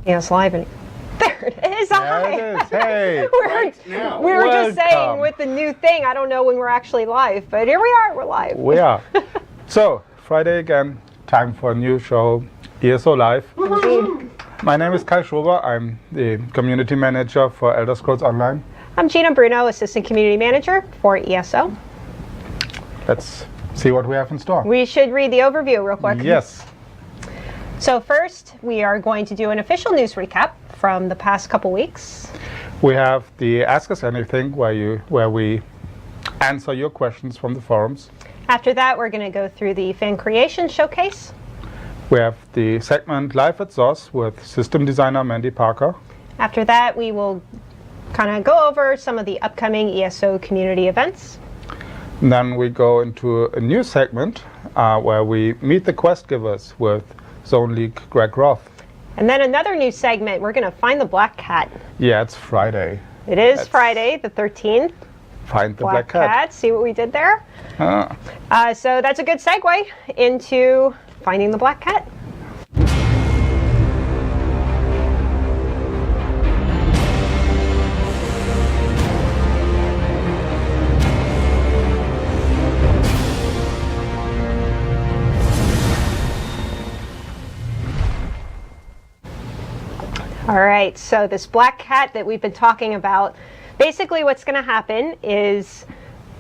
Yes, live and there it is. There it is. Hey. We were just saying with the new thing, I don't know when we're actually live, but here we are, we're live. We are. So, Friday again, time for a new show, ESO Live. Indeed. My name is Kai Schober. I'm the community manager for Elder Scrolls Online. I'm Gina Bruno, assistant community manager for ESO. Let's see what we have in store. We should read the overview real quick. Yes. So first, we are going to do an official news recap from the past couple weeks. We have the Ask Us Anything, where we answer your questions from the forums. After that, we're going to go through the fan creation showcase. We have the segment Live at Source with system designer Mandy Parker. After that, we will kind of go over some of the upcoming ESO community events. And then we go into a new segment where we meet the quest givers with Zone League Greg Roth. And then another new segment, we're going to find the black cat. Yeah, it's Friday. It is Friday, the 13th. Find the black cat. See what we did there? So that's a good segue into finding the black cat. All right, so this black cat that we've been talking about, basically what's going to happen is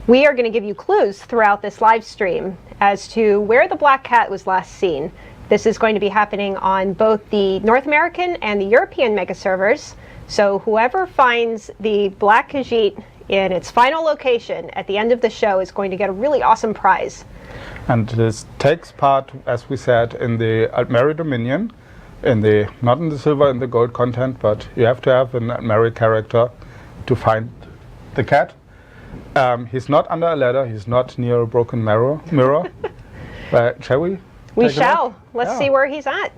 we are going to give you clues throughout this live stream as to where the black cat was last seen. This is going to be happening on both the North American and the European mega servers. So whoever finds the black Khajiit in its final location at the end of the show is going to get a really awesome prize. And this takes part, as we said, in the Altmeri Dominion. Not in the silver and the gold content, but you have to have an Altmeri character to find the cat. He's not under a ladder, he's not near a broken mirror. Shall we? We shall. Let's see where he's at.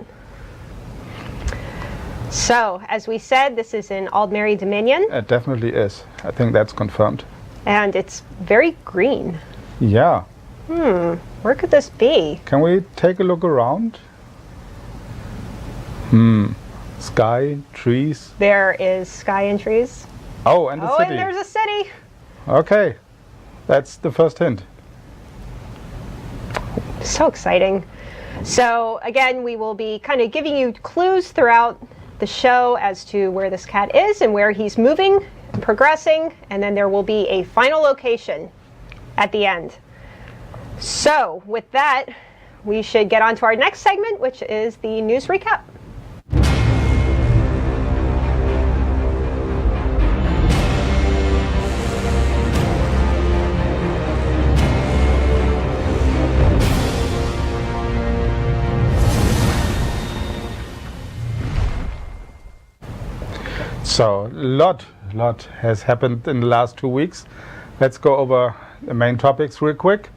So, as we said, this is in Altmeri Dominion. It definitely is. I think that's confirmed. And it's very green. Yeah. Where could this be? Can we take a look around? Sky, trees. There is sky and trees. Oh, and the city. And there's a city. Okay, that's the first hint. So exciting. So again, we will be kind of giving you clues throughout the show as to where this cat is and where he's moving, progressing, and then there will be a final location at the end. So with that, we should get on to our next segment, which is the news recap. So, lot has happened in the last 2 weeks. Let's go over the main topics real quick.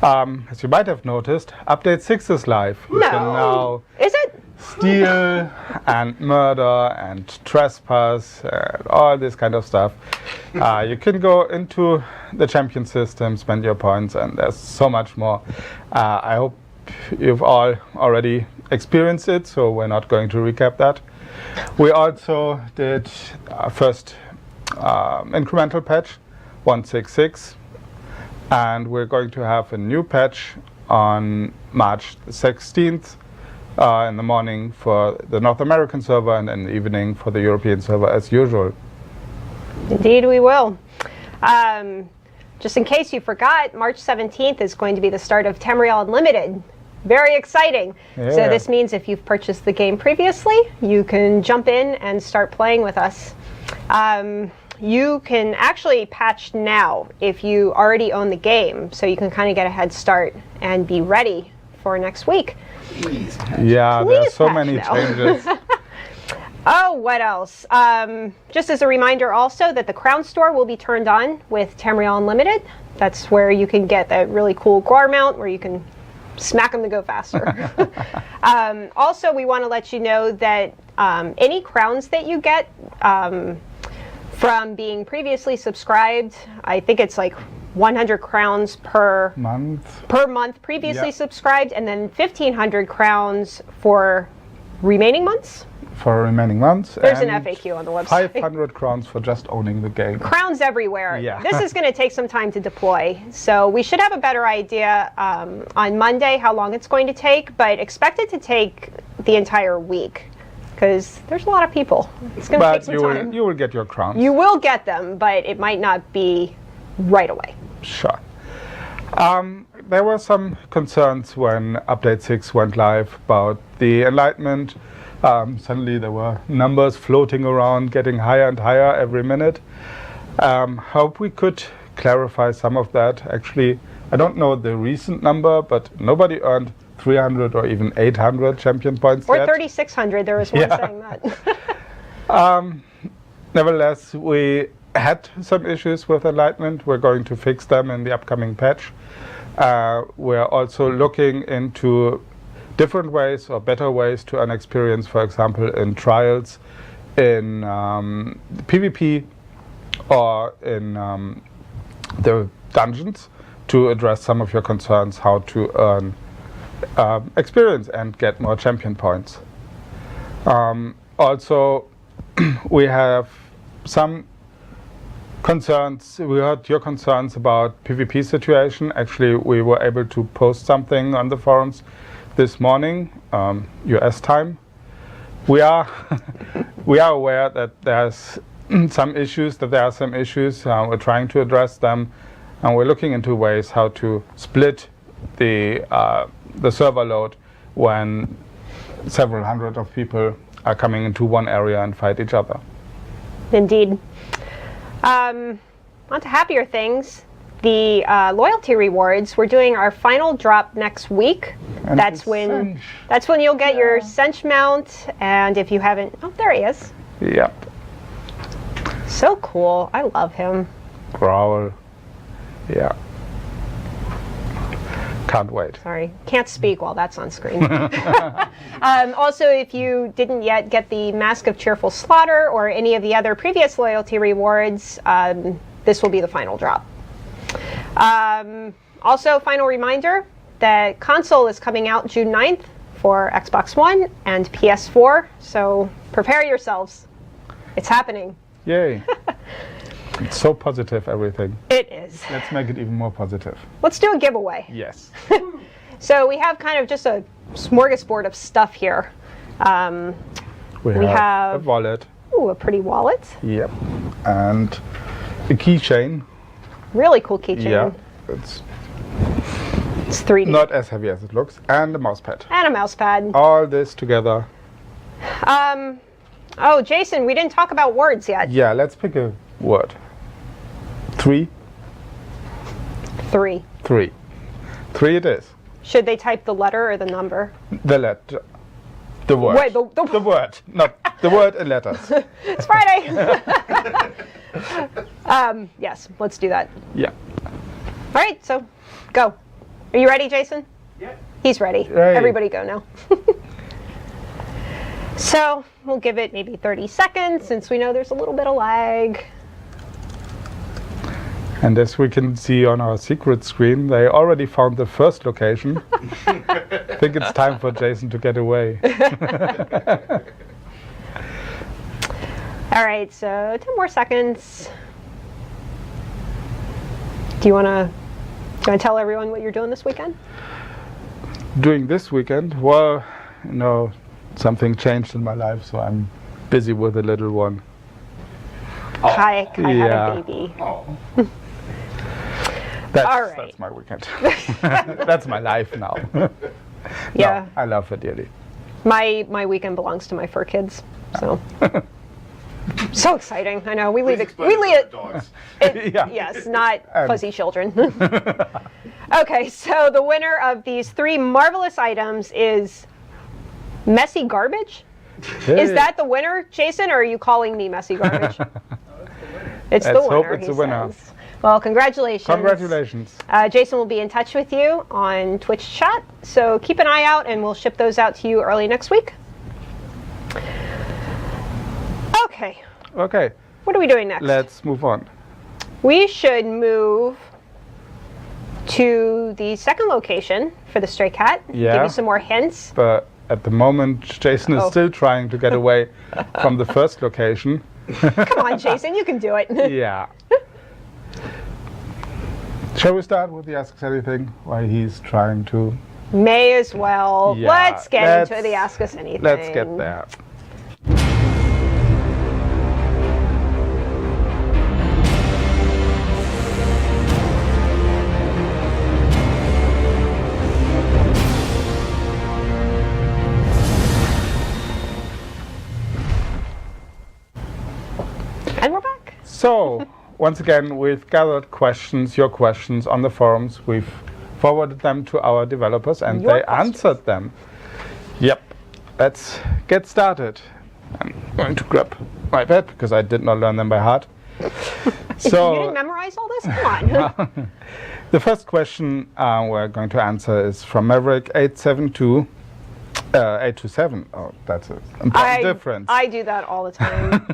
As you might have noticed, Update 6 is live. You can now is it? steal and murder and trespass and all this kind of stuff. You can go into the champion system, spend your points, and there's so much more. I hope you've all already experienced it, so we're not going to recap that. We also did our first incremental patch, 166, and we're going to have a new patch on March 16th in the morning for the North American server and in the evening for the European server as usual. Indeed we will. Just in case you forgot, March 17th is going to be the start of Tamriel Unlimited. Very exciting. Yeah. So this means if you've purchased the game previously, you can jump in and start playing with us. You can actually patch now if you already own the game, so you can kind of get a head start and be ready for next week. Please patch. Yeah, there's so many changes. Oh, what else? Just as a reminder also that the Crown Store will be turned on with Tamriel Unlimited. That's where you can get that really cool Gwar mount where you can smack them to go faster. Also, we want to let you know that any crowns that you get from being previously subscribed, I think it's like 100 crowns per month previously subscribed, and then 1,500 crowns for remaining months. For remaining months. There's an and FAQ on the website. 500 crowns for just owning the game. Crowns everywhere. Yeah. This is going to take some time to deploy. So we should have a better idea on Monday how long it's going to take, but expect it to take the entire week because there's a lot of people. It's going to take some time. But you will get your crowns. You will get them, but it might not be right away. Sure. There were some concerns when Update 6 went live about the Enlightenment. Suddenly there were numbers floating around, getting higher and higher every minute. Hope we could clarify some of that. Actually, I don't know the recent number, but nobody earned 300 or even 800 champion points Or yet. 3,600, there was one Yeah. saying that. Nevertheless, we had some issues with Enlightenment. We're going to fix them in the upcoming patch. We're also looking into different ways or better ways to earn experience, for example, in trials, in PvP, or in the dungeons, to address some of your concerns how to earn experience and get more champion points. Also, we have some concerns. We heard your concerns about PvP situation. Actually, we were able to post something on the forums this morning, US time. We are aware that there's some issues. We're trying to address them, and we're looking into ways how to split the server load when several hundred of people are coming into one area and fight each other. Indeed. On to happier things. The loyalty rewards, we're doing our final drop next week. And That's when you'll get your Sench mount, and if you haven't, oh, there he is. Yep. So cool. I love him. Growl. Yeah. Can't wait. Sorry, can't speak while that's on screen. Also, if you didn't yet get the Mask of Cheerful Slaughter or any of the other previous loyalty rewards, this will be the final drop. Also, final reminder that console is coming out June 9th for Xbox One and PS4, so prepare yourselves. It's happening. Yay. It's so positive, everything. It is. Let's make it even more positive. Let's do a giveaway. Yes. So we have kind of just a smorgasbord of stuff here. We have a wallet. Ooh, a pretty wallet. Yep. And a keychain. Really cool keychain. Yeah. It's It's 3D. not as heavy as it looks. And a mouse pad. And a mouse pad. All this together. Oh, Jason, we didn't talk about words yet. Yeah, let's pick a word. 3. 3. 3. 3 it is. Should they type the letter or the number? The letter. The word. Wait, the word. Not the word in letters. It's Friday. Yes, let's do that. Yeah. All right, so go. Are you ready, Jason? Yeah. He's ready. Ready. Everybody go now. So we'll give it maybe 30 seconds since we know there's a little bit of lag. And as we can see on our secret screen, they already found the first location. I think it's time for Jason to get away. All right, so 10 more seconds. Do you want to tell everyone what you're doing this weekend? Doing this weekend, well, you know, something changed in my life, so I'm busy with the little one. Kai had yeah. a baby. Oh. All right. That's my weekend. That's my life now. Yeah. No, I love her dearly. My weekend belongs to my fur kids. So so exciting. I know. We leave it dogs. Yeah. Yes, not fuzzy children. Okay, so the winner of these 3 marvelous items is Messy Garbage. Is that the winner, Jason, or are you calling me Messy Garbage? It's the Let's winner. hope it's he a winner. says. Well, congratulations. Congratulations. Jason will be in touch with you on Twitch chat, so keep an eye out and we'll ship those out to you early next week. Okay, Okay, what are we doing next? let's move on. We should move to the second location for the stray cat. Give Yeah. you some more hints. But at the moment, Jason is still trying to get away from the first location. Come on, Jason, you can do it. Yeah. Shall we start with the Ask Us Anything while he's trying to? May as well. Yeah, Let's get into the Ask Us Anything. Let's get there. And we're back. So, once again, we've gathered questions, your questions on the forums. We've forwarded them to our developers and they answered them. Yep. Let's get started. I'm going to grab my pad because I did not learn them by heart. So you didn't memorize all this? Come on. The first question we're going to answer is from Maverick 827. Oh, that's an important difference. I do that all the time.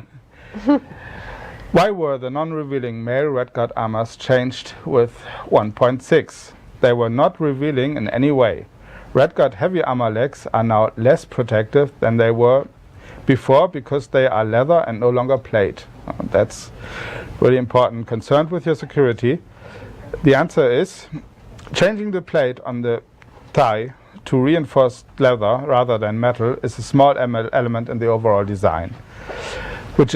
Why were the non-revealing male Redguard armors changed with 1.6? They were not revealing in any way. Redguard heavy armor legs are now less protective than they were before because they are leather and no longer plate. That's really important. Concerned with your security? The answer is changing the plate on the thigh to reinforced leather rather than metal is a small element in the overall design, which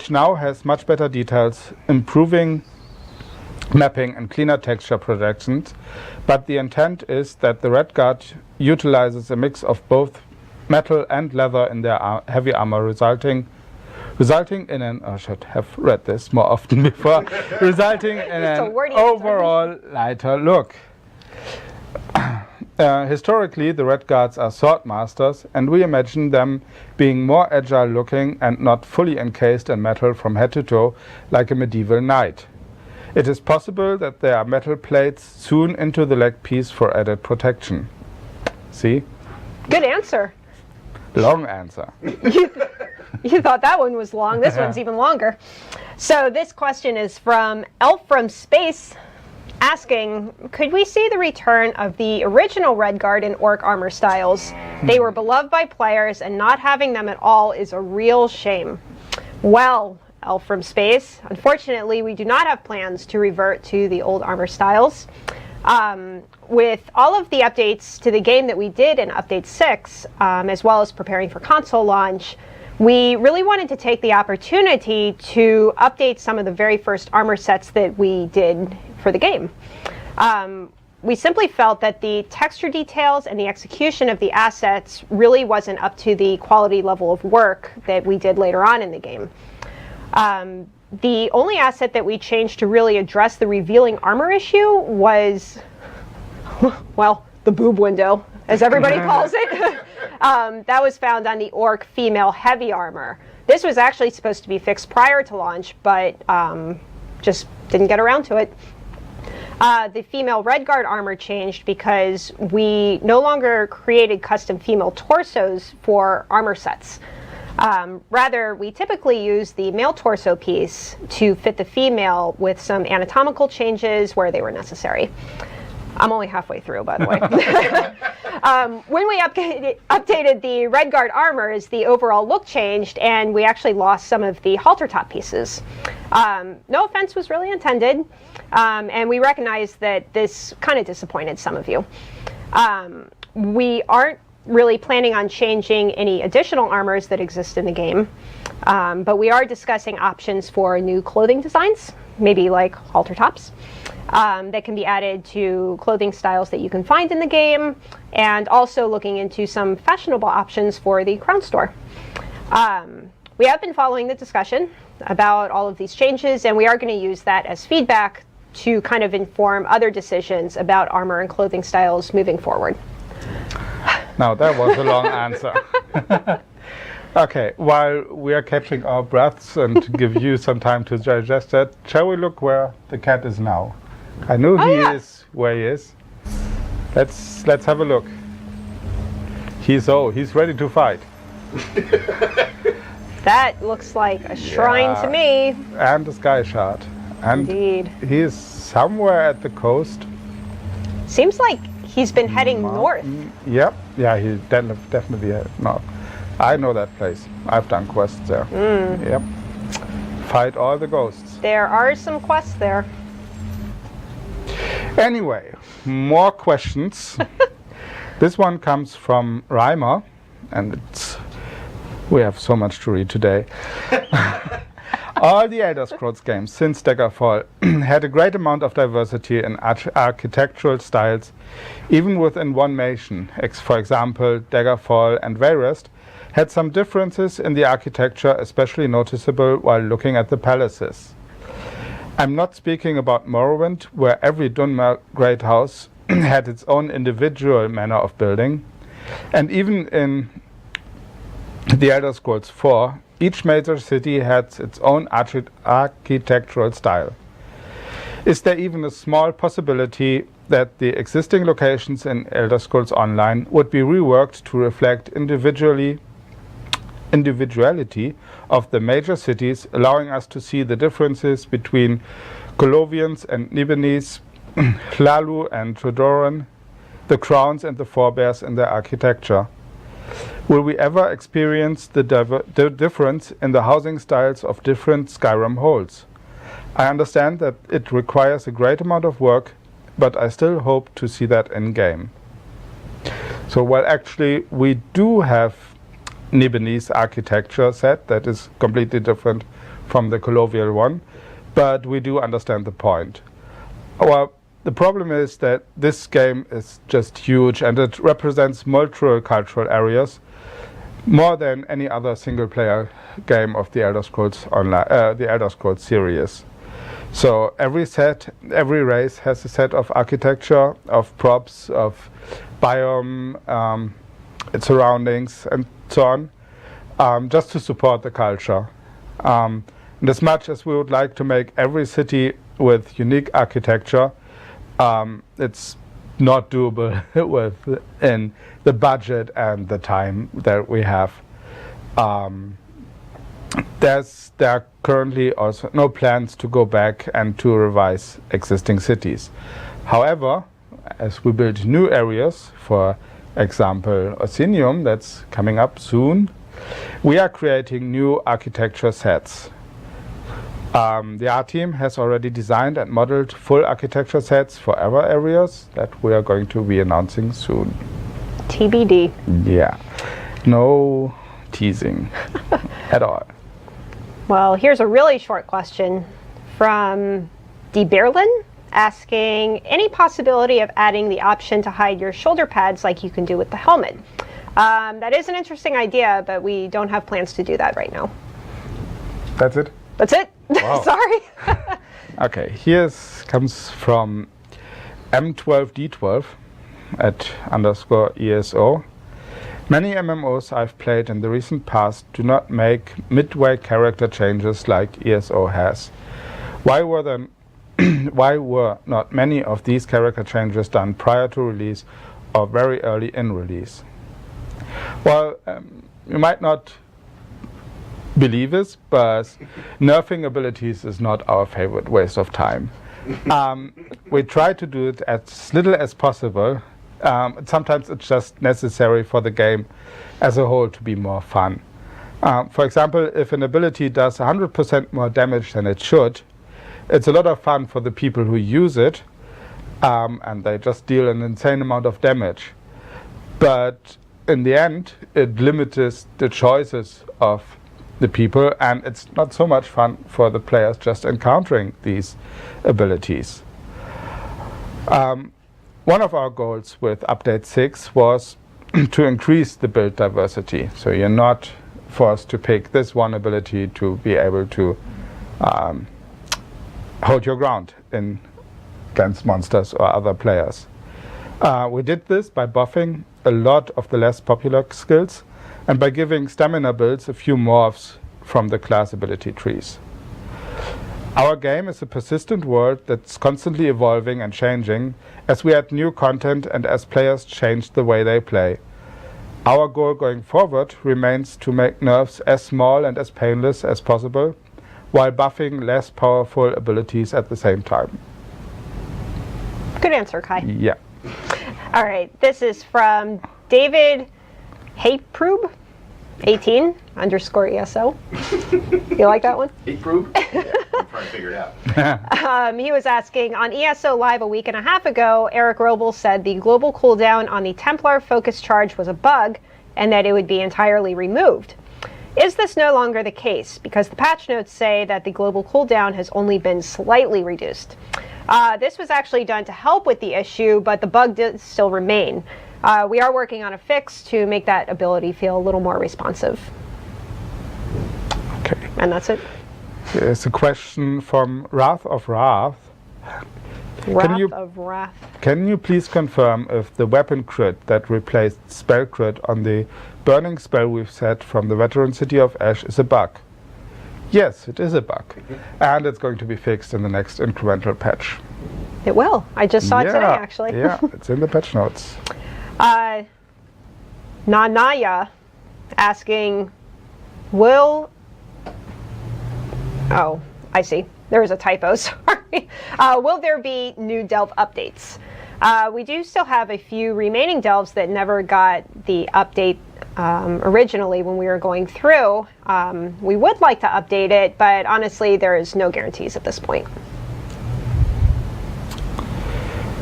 now has much better details, improving mapping and cleaner texture projections, but the intent is that the Redguard utilizes a mix of both metal and leather in their heavy armor, resulting in an, I should have read this more often before, resulting in an overall lighter look. Historically, the Redguards are sword masters, and we imagine them being more agile looking and not fully encased in metal from head to toe like a medieval knight. It is possible that there are metal plates sewn into the leg piece for added protection. See? Good answer. Long answer. You thought that one was long. This one's even longer. So this question is from Elf from Space, asking, could we see the return of the original Redguard and Orc armor styles? They were beloved by players, and not having them at all is a real shame. Well, Elf from Space, unfortunately, we do not have plans to revert to the old armor styles. With all of the updates to the game that we did in Update 6, as well as preparing for console launch, we really wanted to take the opportunity to update some of the very first armor sets that we did for the game. We simply felt that the texture details and the execution of the assets really wasn't up to the quality level of work that we did later on in the game. The only asset that we changed to really address the revealing armor issue was, well, the boob window, as everybody calls it. That was found on the Orc female heavy armor. This was actually supposed to be fixed prior to launch, but just didn't get around to it. The female Redguard armor changed because we no longer created custom female torsos for armor sets. Rather, we typically use the male torso piece to fit the female with some anatomical changes where they were necessary. I'm only halfway through, by the way. When we updated the Redguard armors, the overall look changed, and we actually lost some of the halter top pieces. No offense was really intended, and we recognize that this kind of disappointed some of you. We aren't really planning on changing any additional armors that exist in the game, but we are discussing options for new clothing designs, maybe like halter tops, that can be added to clothing styles that you can find in the game, and also looking into some fashionable options for the Crown Store. We have been following the discussion about all of these changes, and we are going to use that as feedback to kind of inform other decisions about armor and clothing styles moving forward. Now, that was a long answer. Okay, while we are catching our breaths and to give you some time to digest that, shall we look where the cat is now? I know he is where he is. Let's have a look. He's ready to fight. That looks like a shrine to me. And a sky shard. And indeed. He is somewhere at the coast. Seems like he's been heading north. Yep, yeah, he definitely north. I know that place. I've done quests there. Yep. Fight all the ghosts. There are some quests there. Anyway, more questions. This one comes from Reimer, and we have so much to read today. All the Elder Scrolls games since Daggerfall had a great amount of diversity in architectural styles, even within one nation. For example, Daggerfall and Vayrest had some differences in the architecture, especially noticeable while looking at the palaces. I'm not speaking about Morrowind, where every Dunmer Great House had its own individual manner of building, and even in the Elder Scrolls 4, each major city had its own architectural style. Is there even a small possibility that the existing locations in Elder Scrolls Online would be reworked to reflect individuality of the major cities, allowing us to see the differences between Colovians and Nibelungs, Hlalu and Tredoran, the Crowns and the Forebears in their architecture? Will we ever experience the difference in the housing styles of different Skyrim holds? I understand that it requires a great amount of work, but I still hope to see that in-game. So, well, actually, we do have Nibelungs architecture set that is completely different from the Colovial one, but we do understand the point. Well, the problem is that this game is just huge, and it represents multiple cultural areas, more than any other single-player game of the Elder Scrolls Online, the Elder Scrolls series. So every race has a set of architecture, of props, of biome, its surroundings, and so on, just to support the culture. And as much as we would like to make every city with unique architecture, it's not doable within the budget and the time that we have. There are currently also no plans to go back and to revise existing cities. However, as we build new areas, for example Orsinium, that's coming up soon, we are creating new architecture sets. The art team has already designed and modeled full architecture sets for other areas that we are going to be announcing soon. TBD. Yeah, no teasing at all. Well, here's a really short question from D. Berlin asking, any possibility of adding the option to hide your shoulder pads like you can do with the helmet? That is an interesting idea, but we don't have plans to do that right now. That's it? That's it. Wow. Sorry. Okay, here comes from M12D12 at _ESO. Many MMOs I've played in the recent past do not make midway character changes like ESO has. Why were not many of these character changes done prior to release or very early in release? Well, you might not believe this, but nerfing abilities is not our favorite waste of time. We try to do it as little as possible. Sometimes it's just necessary for the game as a whole to be more fun. For example, if an ability does 100% more damage than it should, it's a lot of fun for the people who use it, and they just deal an insane amount of damage. But in the end, it limits the choices of the people, and it's not so much fun for the players just encountering these abilities. One of our goals with Update 6 was to increase the build diversity, so you're not forced to pick this one ability to be able to hold your ground against monsters or other players. We did this by buffing a lot of the less popular skills and by giving stamina builds a few morphs from the class ability trees. Our game is a persistent world that's constantly evolving and changing as we add new content and as players change the way they play. Our goal going forward remains to make nerfs as small and as painless as possible, while buffing less powerful abilities at the same time. Good answer, Kai. Yeah. All right, this is from David Hayproob, 18 _ ESO. You like that one? Hayproob? Yeah, I'm trying to figure it out. He was asking, on ESO Live a week and a half ago, Eric Roble said the global cooldown on the Templar focus charge was a bug and that it would be entirely removed. Is this no longer the case? Because the patch notes say that the global cooldown has only been slightly reduced. This was actually done to help with the issue, but the bug does still remain. We are working on a fix to make that ability feel a little more responsive. Okay. And that's it. Here's a question from Wrath of Wrath. Wrath. Can you please confirm if the weapon crit that replaced spell crit on the burning spell we've set from the Veteran City of Ash is a bug? Yes, it is a bug. And it's going to be fixed in the next incremental patch. It will. I just saw it today, actually. Yeah, it's in the patch notes. Nanaya asking, will... Oh, I see. There was a typo, sorry. Will there be new delve updates? We do still have a few remaining delves that never got the update originally when we were going through. We would like to update it, but honestly, there is no guarantees at this point.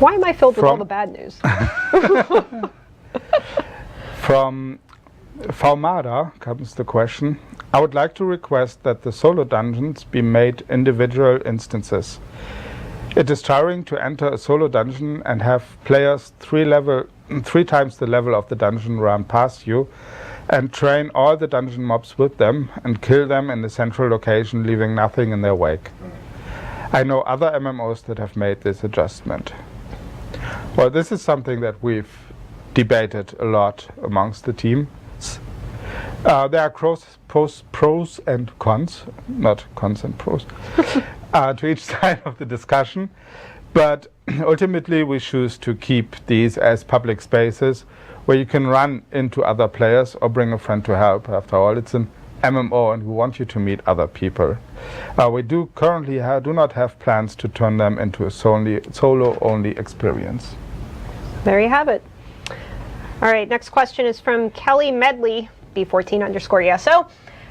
Why am I filled with all the bad news? From Faumada comes the question. I would like to request that the solo dungeons be made individual instances. It is tiring to enter a solo dungeon and have players 3 times the level of the dungeon run past you and train all the dungeon mobs with them and kill them in the central location, leaving nothing in their wake. I know other MMOs that have made this adjustment. Well, this is something that we've debated a lot amongst the teams. There are pros and cons, not cons and pros, to each side of the discussion. But ultimately, we choose to keep these as public spaces where you can run into other players or bring a friend to help. After all, it's an MMO and we want you to meet other people. We do currently do not have plans to turn them into a solo-only experience. There you have it. All right, next question is from Kelly Medley, B14 _ ESO,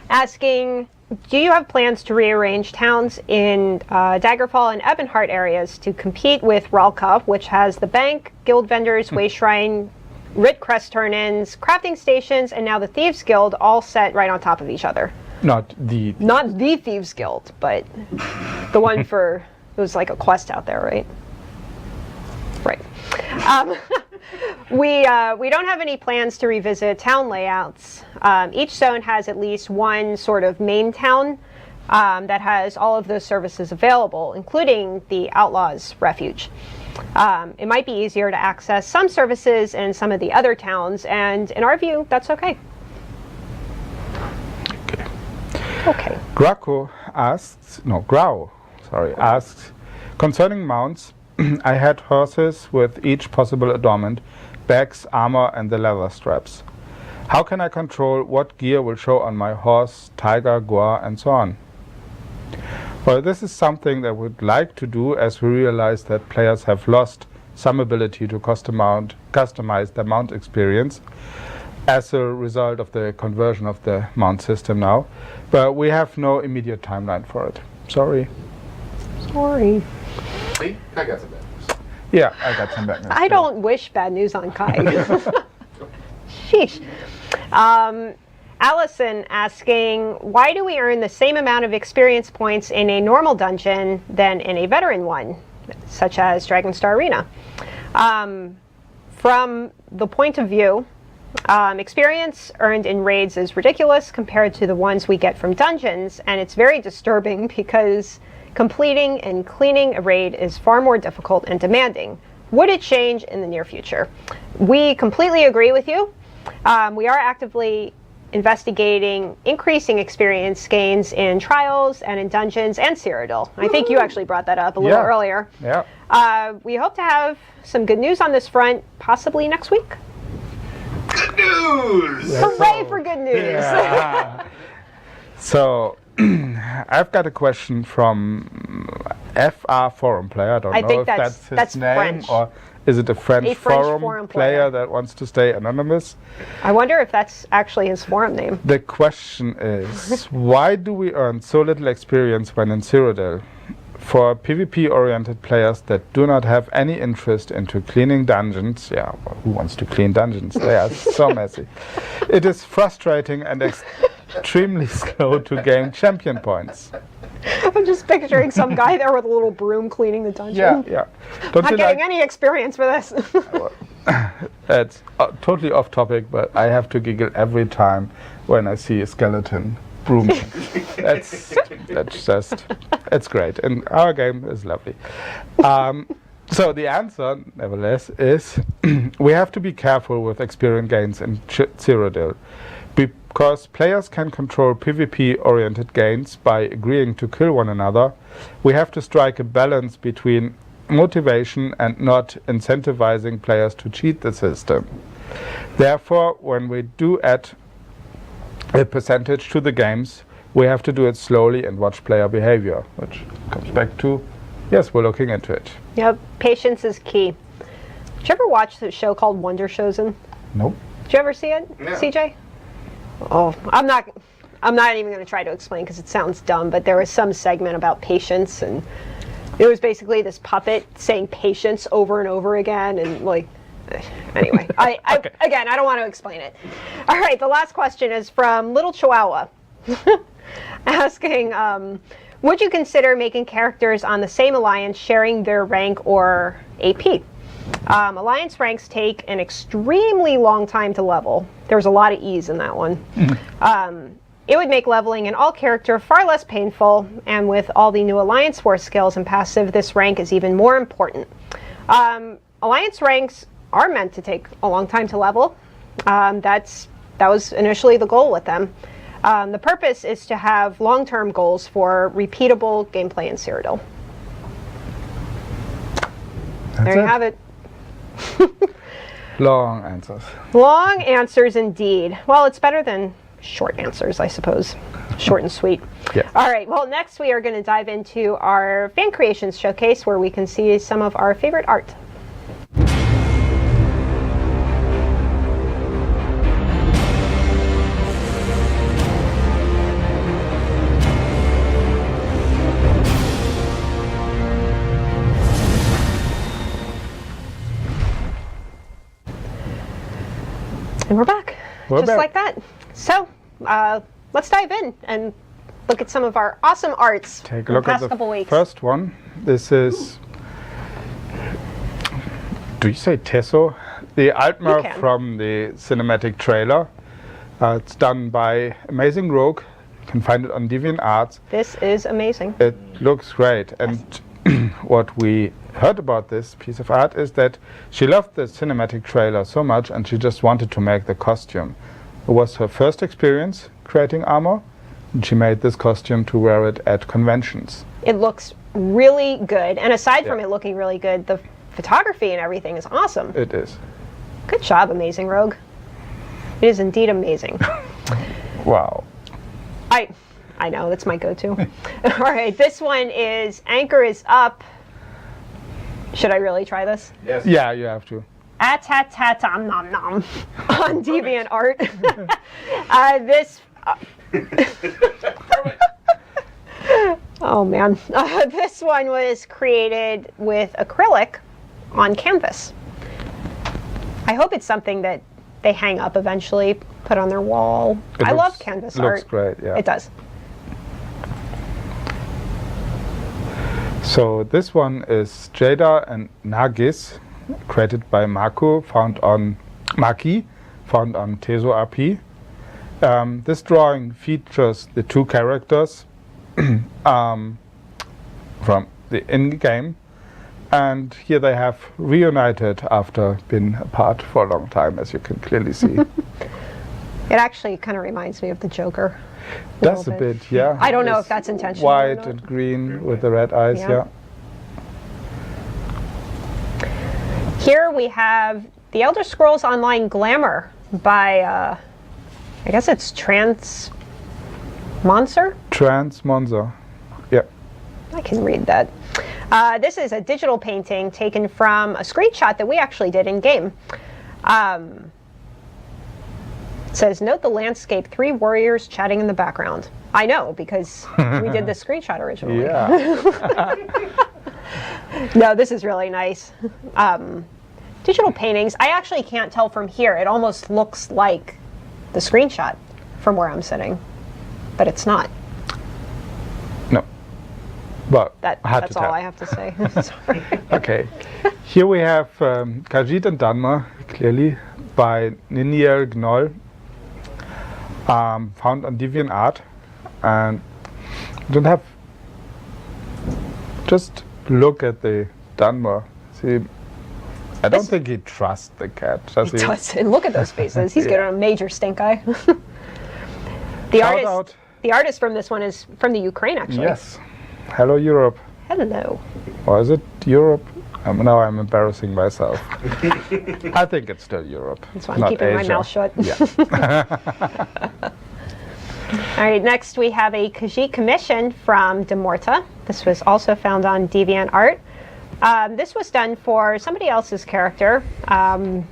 asking, do you have plans to rearrange towns in Daggerfall and Ebonheart areas to compete with Ralka, which has the bank, guild vendors, Way Shrine, Writ Crest turn-ins, crafting stations, and now the Thieves Guild all set right on top of each other? Not the Thieves Guild, but the one for, it was like a quest out there, right? Right. We don't have any plans to revisit town layouts. Each zone has at least one sort of main town that has all of those services available, including the Outlaws Refuge. It might be easier to access some services in some of the other towns, and in our view, that's okay. Okay. Grau asks, concerning mounts, I had horses with each possible adornment, bags, armor, and the leather straps. How can I control what gear will show on my horse, tiger, guar, and so on? Well, this is something that we'd like to do as we realize that players have lost some ability to customize their mount experience as a result of the conversion of the mount system now. But we have no immediate timeline for it. Sorry. See? I got some bad news. Yeah, I got some bad news. I don't wish bad news on Kai. Sheesh. Allison asking, why do we earn the same amount of experience points in a normal dungeon than in a veteran one, such as Dragonstar Arena? From the point of view, experience earned in raids is ridiculous compared to the ones we get from dungeons, and it's very disturbing because completing and cleaning a raid is far more difficult and demanding. Would it change in the near future? We completely agree with you. We are actively investigating increasing experience gains in trials and in dungeons and Cyrodiil. I think you actually brought that up a little earlier. Yeah. We hope to have some good news on this front possibly next week. Good news! Hooray for good news! Yeah. So, I've got a question from FR Forum Player. I don't know if that's his name French. or Is it a French, A French forum forum player player. that wants to stay anonymous? I wonder if that's actually his forum name. The question is, why do we earn so little experience when in Cyrodiil? For PvP-oriented players that do not have any interest into cleaning dungeons, yeah, well, who wants to clean dungeons? They are so messy. It is frustrating and extremely slow to gain champion points. I'm just picturing some guy there with a little broom cleaning the dungeon. Yeah. Don't Not you getting like? any experience for this. It's totally off topic, but I have to giggle every time when I see a skeleton broom. that's just, it's great, and our game is lovely. So the answer, nevertheless, is we have to be careful with experience gains in Cyrodiil, because players can control PvP-oriented gains by agreeing to kill one another. We have to strike a balance between motivation and not incentivizing players to cheat the system. Therefore, when we do add a percentage to the games, we have to do it slowly and watch player behavior, which comes back to, yes, we're looking into it. Yep, patience is key. Did you ever watch the show called Wonder Chosen? Nope. Did you ever see it, No. CJ? Oh, I'm not even going to try to explain because it sounds dumb, but there was some segment about patience, and it was basically this puppet saying patience over and over again, and like, anyway, Okay. Again, I don't want to explain it. All right, the last question is from Little Chihuahua, asking, would you consider making characters on the same alliance sharing their rank or AP? Alliance ranks take an extremely long time to level. There's a lot of ease in that one. It would make leveling an all-character far less painful, and with all the new Alliance Force skills and passive, this rank is even more important. Alliance ranks are meant to take a long time to level. That was initially the goal with them. The purpose is to have long-term goals for repeatable gameplay in Cyrodiil. There you have it. Long answers. Long answers indeed. Well, it's better than short answers, I suppose. Short and sweet. Yes. All right, well, next we are going to dive into our fan creations showcase where we can see some of our favorite art. And we're back, We're just back. like that. So, let's dive in and look at some of our awesome arts Take a from look the at past the couple weeks. first one. This is, do you say Teso? The Altmer can. from the cinematic trailer. It's done by Amazing Rogue. You can find it on DeviantArt. This is amazing. It looks great, and what we heard about this piece of art is that she loved the cinematic trailer so much and she just wanted to make the costume. It was her first experience creating armor, and she made this costume to wear it at conventions. It looks really good, and aside from Yeah. it looking really good, the photography and everything is awesome. It is. Good job, Amazing Rogue. It is indeed amazing. Wow. I know, that's my go-to. All right, this one is Anchor is Up. Should I really try this? Yes. Yeah, you have to. Nom nom nom on DeviantArt. Oh man, this one was created with acrylic on canvas. I hope it's something that they hang up eventually, put on their wall. I love canvas art. Looks great, yeah. It does. So this one is Jada and Nagis, created by Maki, found on Teso RP. This drawing features the two characters from the in-game, and here they have reunited after being apart for a long time, as you can clearly see. It actually kind of reminds me of the Joker. That's a little bit, yeah. I don't know This if that's intentional or White not. and green with the red eyes, Yeah. yeah. Here we have The Elder Scrolls Online Glamour by, I guess it's Trans Monster? Trans Monza. Yeah. I can read that. This is a digital painting taken from a screenshot that we actually did in game. It says, note the landscape, 3 warriors chatting in the background. I know, because we did the screenshot originally. Yeah. No, this is really nice. Digital paintings, I actually can't tell from here. It almost looks like the screenshot from where I'm sitting, but it's not. No. But That's all I have to say. Sorry. Okay. Here we have Khajiit and Dunmer, clearly, by Niniel Gnoll, found on DeviantArt. And don't have. Just look at the Dunmer. See, I don't think he trusts the cat. Does he? He doesn't. Look at those faces. He's getting a major stink eye. The artist from this one is from the Ukraine, actually. Yes. Hello, Europe. Hello. Or is it Europe? Now I'm embarrassing myself. I think it's still Europe. That's why I'm keeping my mouth shut. Yeah. All right, next we have a Khajiit commission from Demorta. This was also found on DeviantArt. This was done for somebody else's character.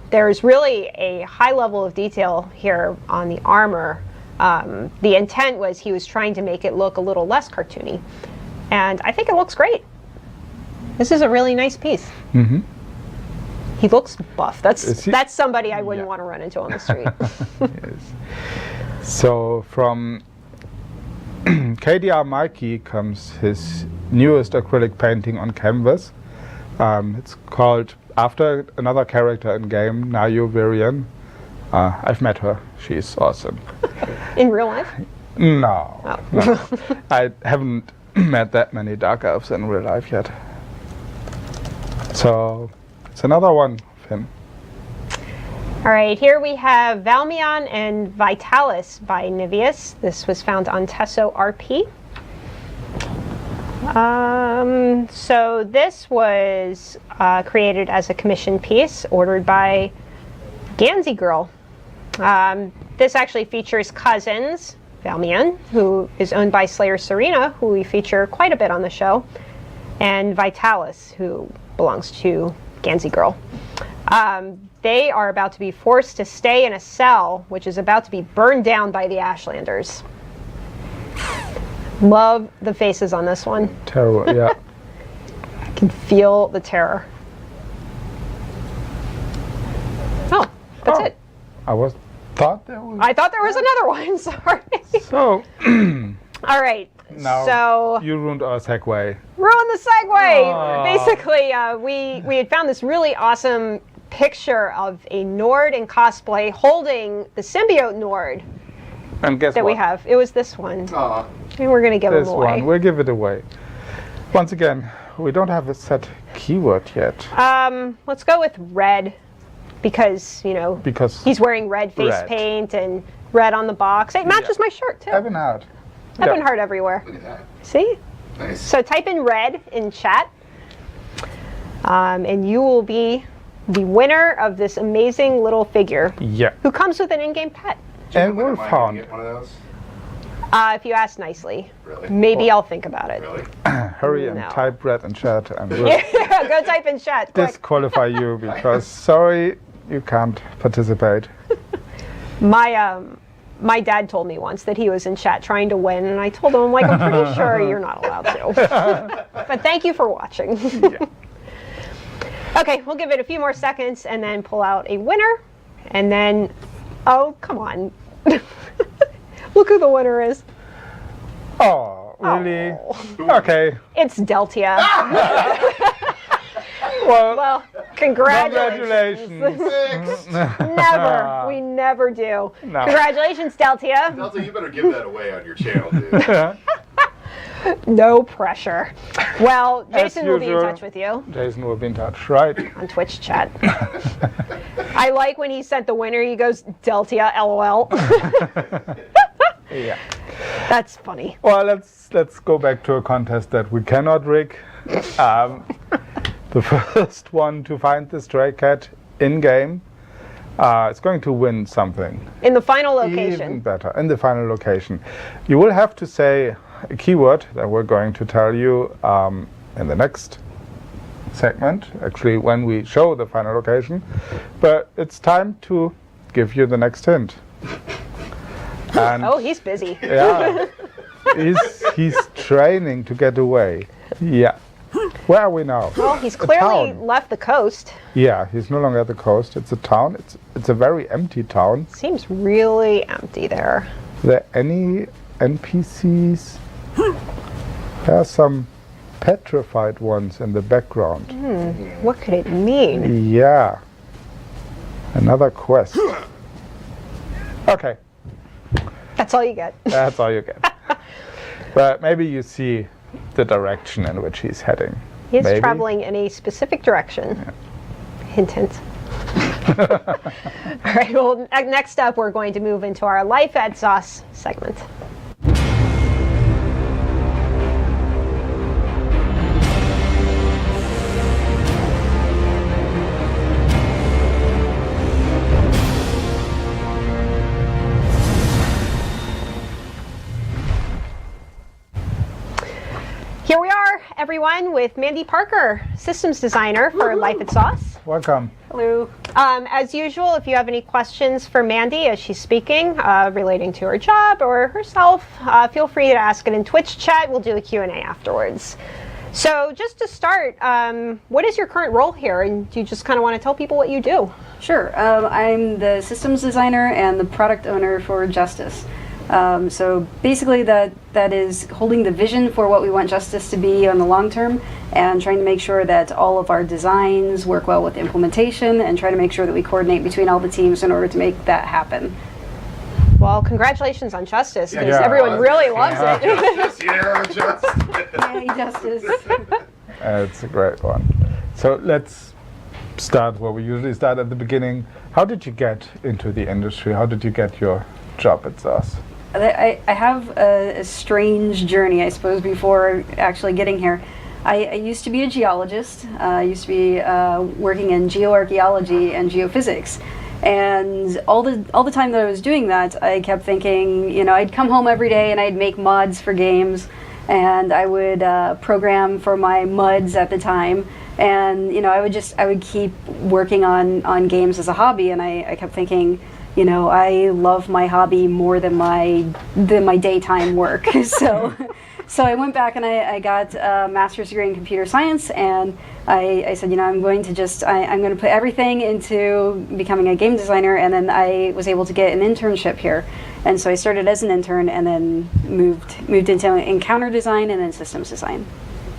There's really a high level of detail here on the armor. The intent was he was trying to make it look a little less cartoony. And I think it looks great. This is a really nice piece. Mm-hmm. He looks buff. That's somebody I wouldn't want to run into on the street. Yes. So from KDR Mikey comes his newest acrylic painting on canvas. It's called after another character in game, Nayo Virian. I've met her. She's awesome. In real life? No. Oh. No. I haven't met that many dark elves in real life yet. So it's another one of him. All right, here we have Valmion and Vitalis by Nivius. This was found on Tesso RP. So this was created as a commission piece ordered by Gansey Girl. This actually features cousins, Valmion, who is owned by Slayer Serena, who we feature quite a bit on the show, and Vitalis, who belongs to Gansey Girl. They are about to be forced to stay in a cell, which is about to be burned down by the Ashlanders. Love the faces on this one. Terrible, yeah. I can feel the terror. Oh, that's it. I thought there was another one. Sorry. So, all right. now So you ruined our segue. ruin the segue. Oh. Basically, we had found this really awesome picture of a Nord in cosplay holding the symbiote Nord And guess that what? we have. It was this one. Aw. And we're going to give This him away. one, we'll give it away. Once again, we don't have a set keyword yet. Let's go with red because, Because he's wearing red face red. paint and red on the box. It matches my shirt, too. Evan Hart. Evan Hart everywhere. Look at that. See? Nice. So type in red in chat, and you will be the winner of this amazing little figure Yeah. who comes with an in-game pet. And we're Am I gonna found. get one of those? If you ask nicely, Really? maybe I'll think about it. Really? Hurry and No. type red and chat and we'll Yeah, go type in chat. Quick. disqualify you because sorry, you can't participate. My dad told me once that he was in chat trying to win, and I told him, I'm like, I'm pretty sure you're not allowed to. But thank you for watching. Yeah. Okay, we'll give it a few more seconds and then pull out a winner. And then, oh, come on. Look who the winner is. Oh, really? Oh. Okay. It's Deltia. Well, Congratulations. congratulations. Never. We never do. No. Congratulations, Deltia. Delta, you better give that away on your channel, dude. No pressure. Well, As Jason will be in usual. touch with you Jason will be in touch, right? on Twitch chat. I like when he sent the winner, he goes, Deltia, LOL. Yeah. That's funny. Well, let's go back to a contest that we cannot rig. The first one to find the stray cat in game is going to win something. In the final Even location. better, in the final location. You will have to say a keyword that we're going to tell you in the next segment, actually when we show the final location. But it's time to give you the next hint. And Oh, he's busy. yeah, he's training to get away. Yeah. Where are we now? Well, he's A clearly town. left the coast. Yeah, he's no longer at the coast. It's a town. It's a very empty town. Seems really empty there. Are there any NPCs? There are some petrified ones in the background. What could it mean? Yeah. Another quest. Okay, That's all you get. that's all you get. But maybe you see the direction in which he's heading. He's Maybe. traveling in a specific direction. Hint, hint. All right, well, next up, we're going to move into our Life at ZOS segment. Here we are, everyone, with Mandy Parker, systems designer for Life at ZOS. Welcome. Hello. As usual, if you have any questions for Mandy as she's speaking relating to her job or herself, feel free to ask it in Twitch chat. We'll do a Q&A afterwards. So just to start, what is your current role here? And do you just kind of want to tell people what you do? Sure. I'm the systems designer and the product owner for Justice. So basically that is holding the vision for what we want Justice to be on the long term and trying to make sure that all of our designs work well with implementation and try to make sure that we coordinate between all the teams in order to make that happen. Well, congratulations on Justice, because Yeah. everyone really loves it. Justice, yeah, justice. Yay, Justice. It's a great one. So let's start where we usually start at the beginning. How did you get into the industry? How did you get your job at ZOS? I have a strange journey, I suppose, before actually getting here. I used to be a geologist. I used to be working in geoarchaeology and geophysics. And all the time that I was doing that, I kept thinking, you know, I'd come home every day and I'd make mods for games, and I would program for my MUDs at the time. And, you know, I would keep working on games as a hobby, and I kept thinking, you know, I love my hobby more than my daytime work. So I went back and I got a master's degree in computer science, and I said, you know, I'm going to put everything into becoming a game designer, and then I was able to get an internship here. And so I started as an intern and then moved into encounter design and then systems design.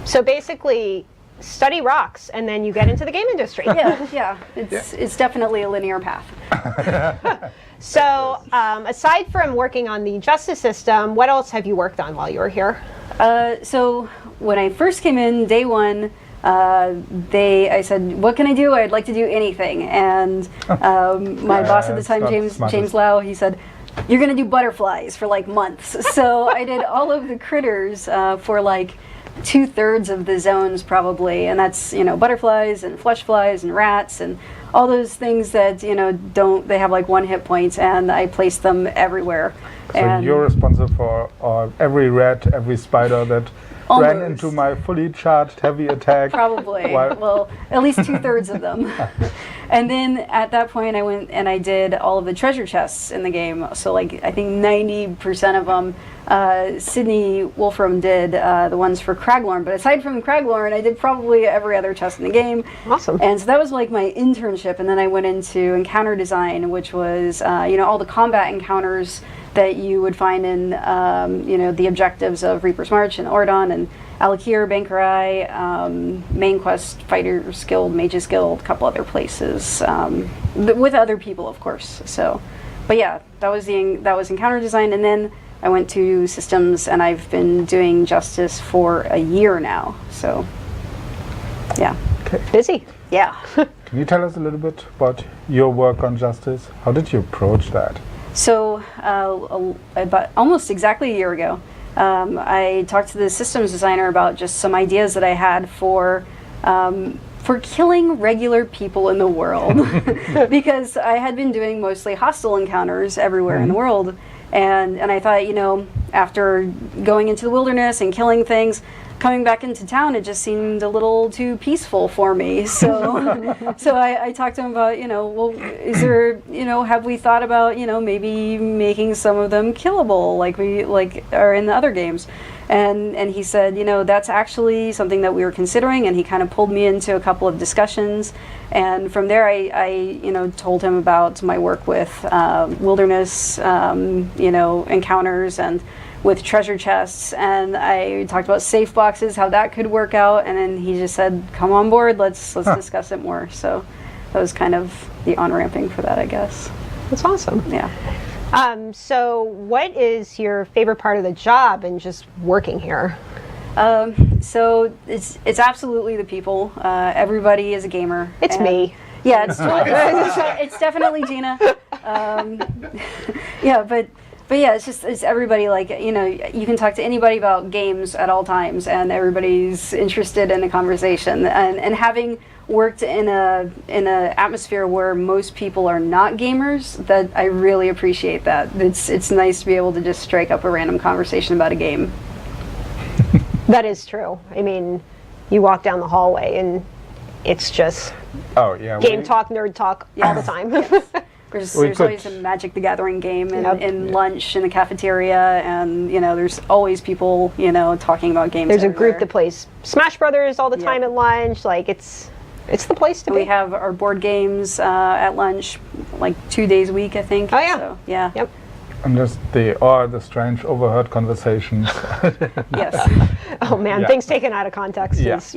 So basically, study rocks, and then you get into the game industry. Yeah. It's definitely a linear path. So, aside from working on the justice system, what else have you worked on while you were here? So when I first came in, day one, I said, what can I do? I'd like to do anything. And my boss at the time, James Lau, he said, you're going to do butterflies for like months. So I did all of the critters for like 2/3 of the zones probably, and that's, you know, butterflies and flesh flies and rats and all those things that, you know, they have like 1 hit point, and I placed them everywhere. So and you're responsible for every rat, every spider that ran Almost. into my fully charged heavy attack. Probably. While- Well, at least 2/3 of them. And then at that point, I went and I did all of the treasure chests in the game. So, like, I think 90% of them, Sydney Wolfram did the ones for Craglorn. But aside from Craglorn, I did probably every other chest in the game. Awesome. And so that was like my internship. And then I went into encounter design, which was, you know, all the combat encounters that you would find in, you know, the objectives of Reaper's March and Ordon and Alakir, Bankerai, Main Quest, Fighters Guild, Mages Guild, a couple other places, with other people, of course. So, but yeah, that was encounter design, and then I went to systems, and I've been doing Justice for a year now. So, yeah, Busy. yeah. Can you tell us a little bit about your work on Justice? How did you approach that? So, about almost exactly a year ago, I talked to the systems designer about just some ideas that I had for killing regular people in the world, because I had been doing mostly hostile encounters everywhere in the world, and I thought, you know, after going into the wilderness and killing things, coming back into town, it just seemed a little too peaceful for me. So, so I talked to him about, well, is there, have we thought about, maybe making some of them killable like we are in the other games? And he said, that's actually something that we were considering, and he kind of pulled me into a couple of discussions. And from there, I told him about my work with wilderness, encounters and with treasure chests, and I talked about safe boxes, how that could work out, and then he just said, come on board, let's discuss it more. So that was kind of the on-ramping for that, I guess. That's awesome. Yeah. So what is your favorite part of the job and just working here? So it's absolutely the people. Everybody is a gamer. It's me. Yeah, it's definitely Gina. Yeah, but yeah, it's everybody. You can talk to anybody about games at all times, and everybody's interested in a conversation. And having worked in a atmosphere where most people are not gamers, that I really appreciate that. It's nice to be able to just strike up a random conversation about a game. That is true. I mean, you walk down the hallway and it's just game talk, nerd talk all the time. Yes. There's always a Magic the Gathering game in lunch in the cafeteria, and there's always people talking about games. There's everywhere. a group that plays Smash Brothers all the time at lunch. Like it's the place to be. We have our board games at lunch, like 2 days a week, I think. Oh yeah. So, yeah. Yep. And just the strange overheard conversations. Yes. Oh man, things taken out of context is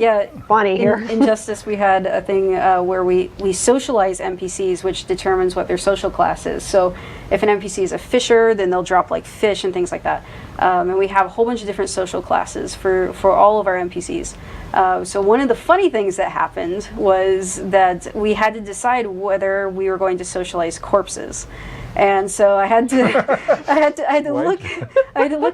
funny here. In Justice, we had a thing where we socialize NPCs, which determines what their social class is. So if an NPC is a fisher, then they'll drop like fish and things like that. And we have a whole bunch of different social classes for all of our NPCs. So one of the funny things that happened was that we had to decide whether we were going to socialize corpses. And so I had to look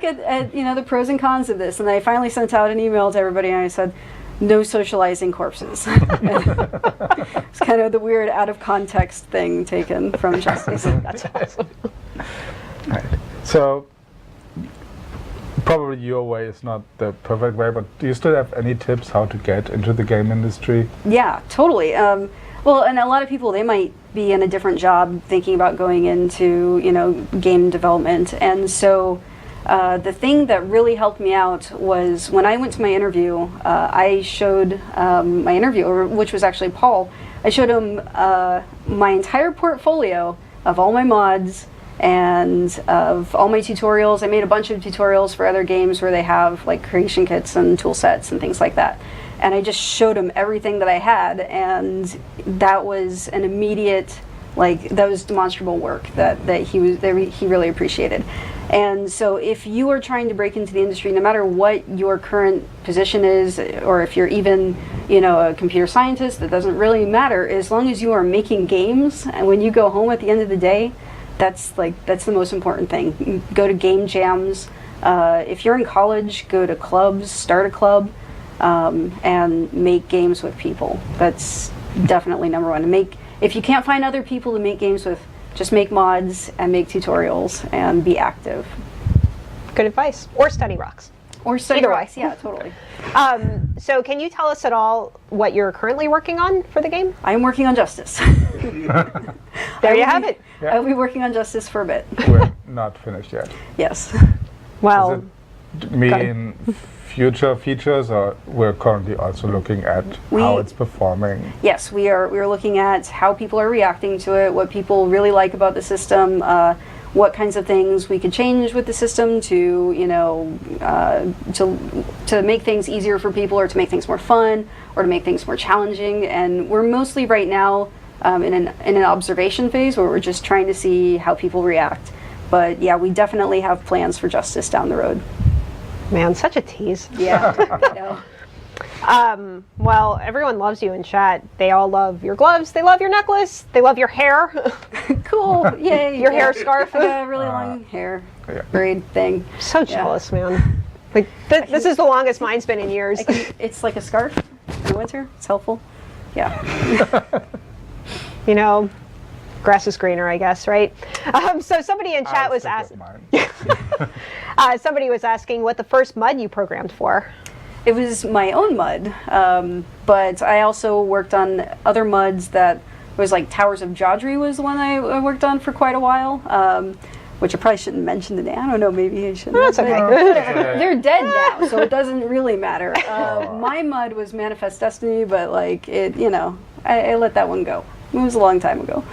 at the pros and cons of this, and I finally sent out an email to everybody, and I said, no socializing corpses. It's kind of the weird out of context thing taken from Justice. That's awesome. Right. So probably your way is not the perfect way, but do you still have any tips how to get into the game industry? Yeah, totally. Well, and a lot of people, they might be in a different job thinking about going into, game development. And so the thing that really helped me out was when I went to my interview, I showed my interviewer, which was actually Paul, I showed him my entire portfolio of all my mods and of all my tutorials. I made a bunch of tutorials for other games where they have like creation kits and tool sets and things like that. And I just showed him everything that I had, and that was an immediate, that was demonstrable work that he really appreciated. And so if you are trying to break into the industry, no matter what your current position is, or if you're even, a computer scientist, that doesn't really matter, as long as you are making games, and when you go home at the end of the day, that's the most important thing. Go to game jams. If you're in college, go to clubs, start a club. And make games with people. That's definitely number one. If you can't find other people to make games with, just make mods and make tutorials and be active. Good advice. Or study rocks. Or study Either rocks. way. Yeah, totally. So can you tell us at all what you're currently working on for the game? I'm working on Justice. There you have it. I'll be working on Justice for a bit. We're not finished yet. Yes. Well, does it mean future features, or we're currently also looking at how it's performing? Yes, we are looking at how people are reacting to it, what people really like about the system, what kinds of things we could change with the system to make things easier for people, or to make things more fun, or to make things more challenging. And we're mostly right now in an observation phase where we're just trying to see how people react. But yeah, we definitely have plans for Justice down the road. man, such a tease. Yeah, I know. Well, everyone loves you in chat. They all love your gloves. They love your necklace. They love your hair. Cool. Yay. Your hair scarf. I got a really long hair braid thing. So jealous, man. Like this is the longest mine's been in years. It's like a scarf in winter. It's helpful. Yeah. You know, grass is greener, I guess, right? So somebody in chat was asking. Somebody was asking what the first mud you programmed for. It was my own mud, but I also worked on other muds that was like Towers of Jodri was the one I worked on for quite a while, which I probably shouldn't mention today. I don't know, maybe I shouldn't. That's okay. They're dead now, so it doesn't really matter. My mud was Manifest Destiny, but like it, you know, I let that one go. It was a long time ago.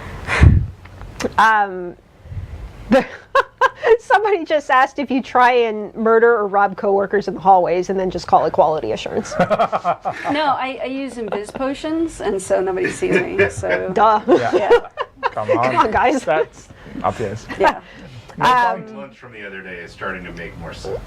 Somebody just asked if you try and murder or rob coworkers in the hallways and then just call it quality assurance. No, I use invis potions, and so nobody sees me. So Duh. yeah. Come on. Come on, guys. That's obvious. Yeah. Lunch from the other day is starting to make more sense.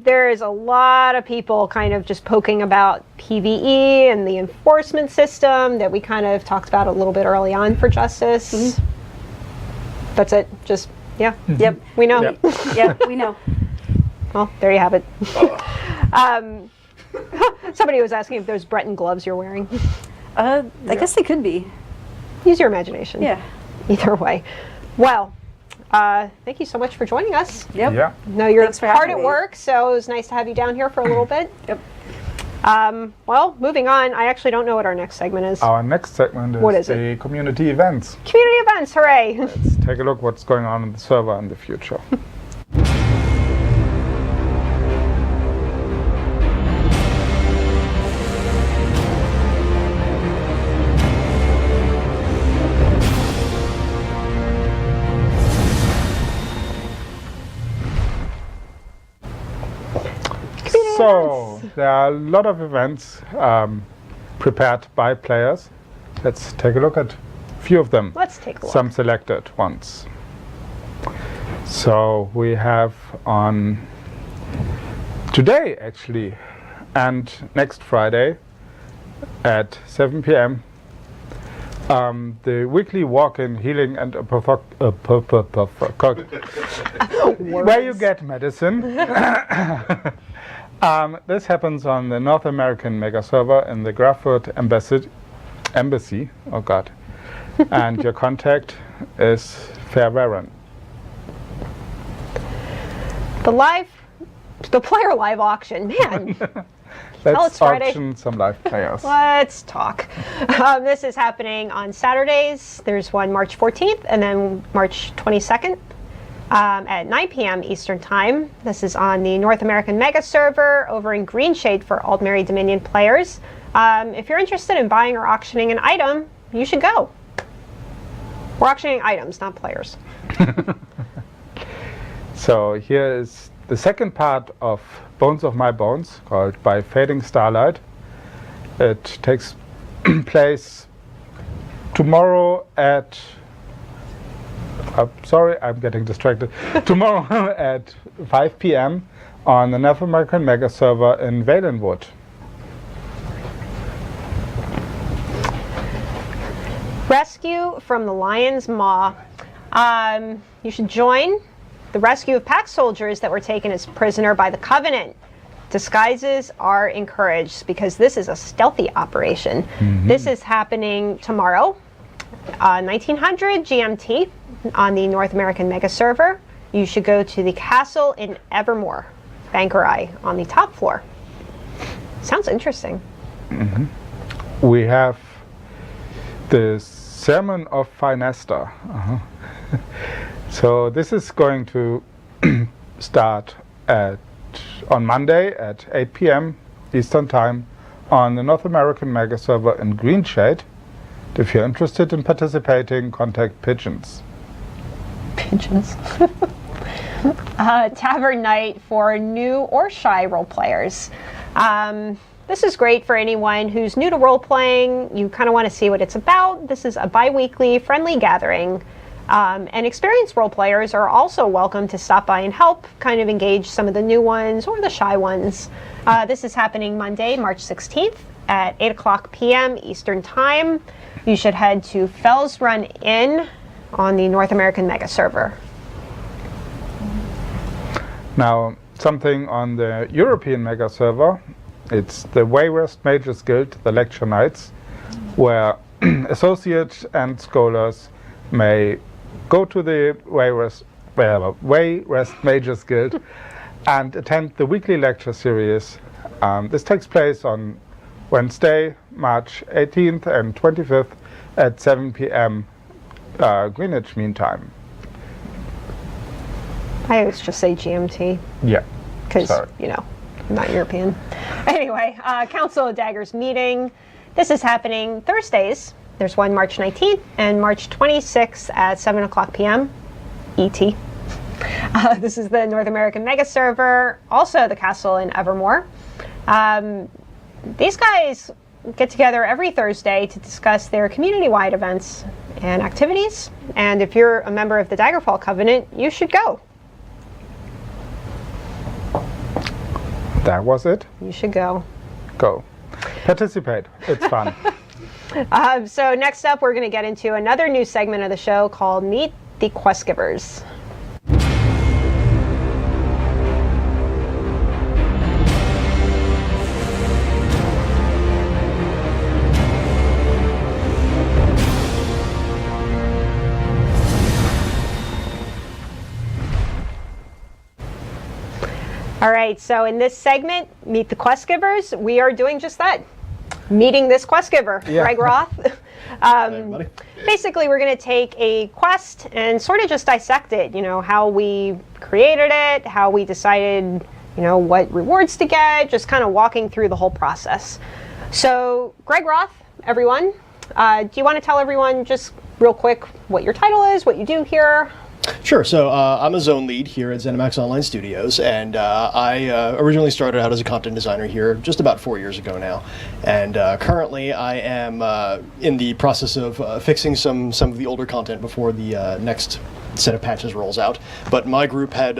There is a lot of people kind of just poking about PvE and the enforcement system that we kind of talked about a little bit early on for Justice. Mm-hmm. That's it. Just, yeah. Yep. We know. Yep. Yeah, we know. Well, there you have it. Somebody was asking if those Breton gloves you're wearing. I guess they could be. Use your imagination. Yeah. Either way. Well, thank you so much for joining us. Yep. Yeah. No, you're Thanks for hard having at me. work, so it was nice to have you down here for a little bit. Yep. Well, moving on, I actually don't know what our next segment is. Our next segment is, What is the community events. Community events, hooray! Let's take a look what's going on in the server in the future. So, there are a lot of events prepared by players. Let's take a look at a few of them. Let's take a look. Some selected ones. So, we have on today, actually, and next Friday at 7 p.m. The weekly walk-in healing and where you get medicine. This happens on the North American mega server in the Grafwood Embassy. Oh God! And your contact is Fairbairn. The player live auction, man. it's Let's Friday. auction some live players. Let's talk. This is happening on Saturdays. There's one March 14th and then March 22nd at 9 p.m. Eastern Time. This is on the North American Mega server over in Greenshade for Aldmeri Dominion players. If you're interested in buying or auctioning an item, you should go. We're auctioning items, not players. So here is the second part of Bones of My Bones, called By Fading Starlight. It takes place tomorrow at... sorry, I'm getting distracted. Tomorrow at 5 p.m. on the North American Mega server in Valenwood. Rescue from the Lion's Maw. You should join the rescue of pack soldiers that were taken as prisoner by the Covenant. Disguises are encouraged because this is a stealthy operation. This is happening tomorrow, 1900 GMT on the North American Mega server. You should go to the castle in Evermore, Banker Eye, on the top floor. Sounds interesting. We have the Sermon of Finesta. So this is going to start on Monday at 8 p.m. Eastern Time on the North American Mega server in Greenshade. If you're interested in participating, contact Pigeons. Pigeons. Tavern Night for new or shy role players. This is great for anyone who's new to role-playing. You kind of want to see what it's about. This is a bi-weekly friendly gathering. And experienced role players are also welcome to stop by and help kind of engage some of the new ones or the shy ones. This is happening Monday, March 16th at 8 o'clock p.m. Eastern Time. You should head to Fells Run Inn on the North American Mega server. Now, something on the European Mega server. It's the Waywest Mages Guild, the Lecture Nights, where associates and scholars may go to the Wayrest Majors Guild and attend the weekly lecture series. This takes place on Wednesday, March 18th and 25th at 7 p.m. Greenwich Mean Time. I always just say GMT. Yeah. Because, you know, I'm not European. Anyway, Council of Daggers meeting. This is happening Thursdays. There's one March 19th and March 26th at 7 o'clock p.m. ET. This is the North American Mega Server, also the castle in Evermore. These guys get together every Thursday to discuss their community-wide events and activities. And if you're a member of the Daggerfall Covenant, you should go. That was it. You should go. Go. Participate. It's fun. So next up, we're going to get into another new segment of the show called Meet the Quest Givers. All right, so in this segment, Meet the Quest Givers, we are doing just that. Meeting this quest giver, Yeah. Greg Roth. Everybody. Basically, we're going to take a quest and sort of just dissect it, you know, how we created it, how we decided, you know, what rewards to get, just kind of walking through the whole process. So, Greg Roth, everyone, do you want to tell everyone just real quick what your title is, what you do here? Sure. So I'm a zone lead here at ZeniMax Online Studios, and I originally started out as a content designer here just about 4 years ago now. And currently I am in the process of fixing some of the older content before the next set of patches rolls out. But my group had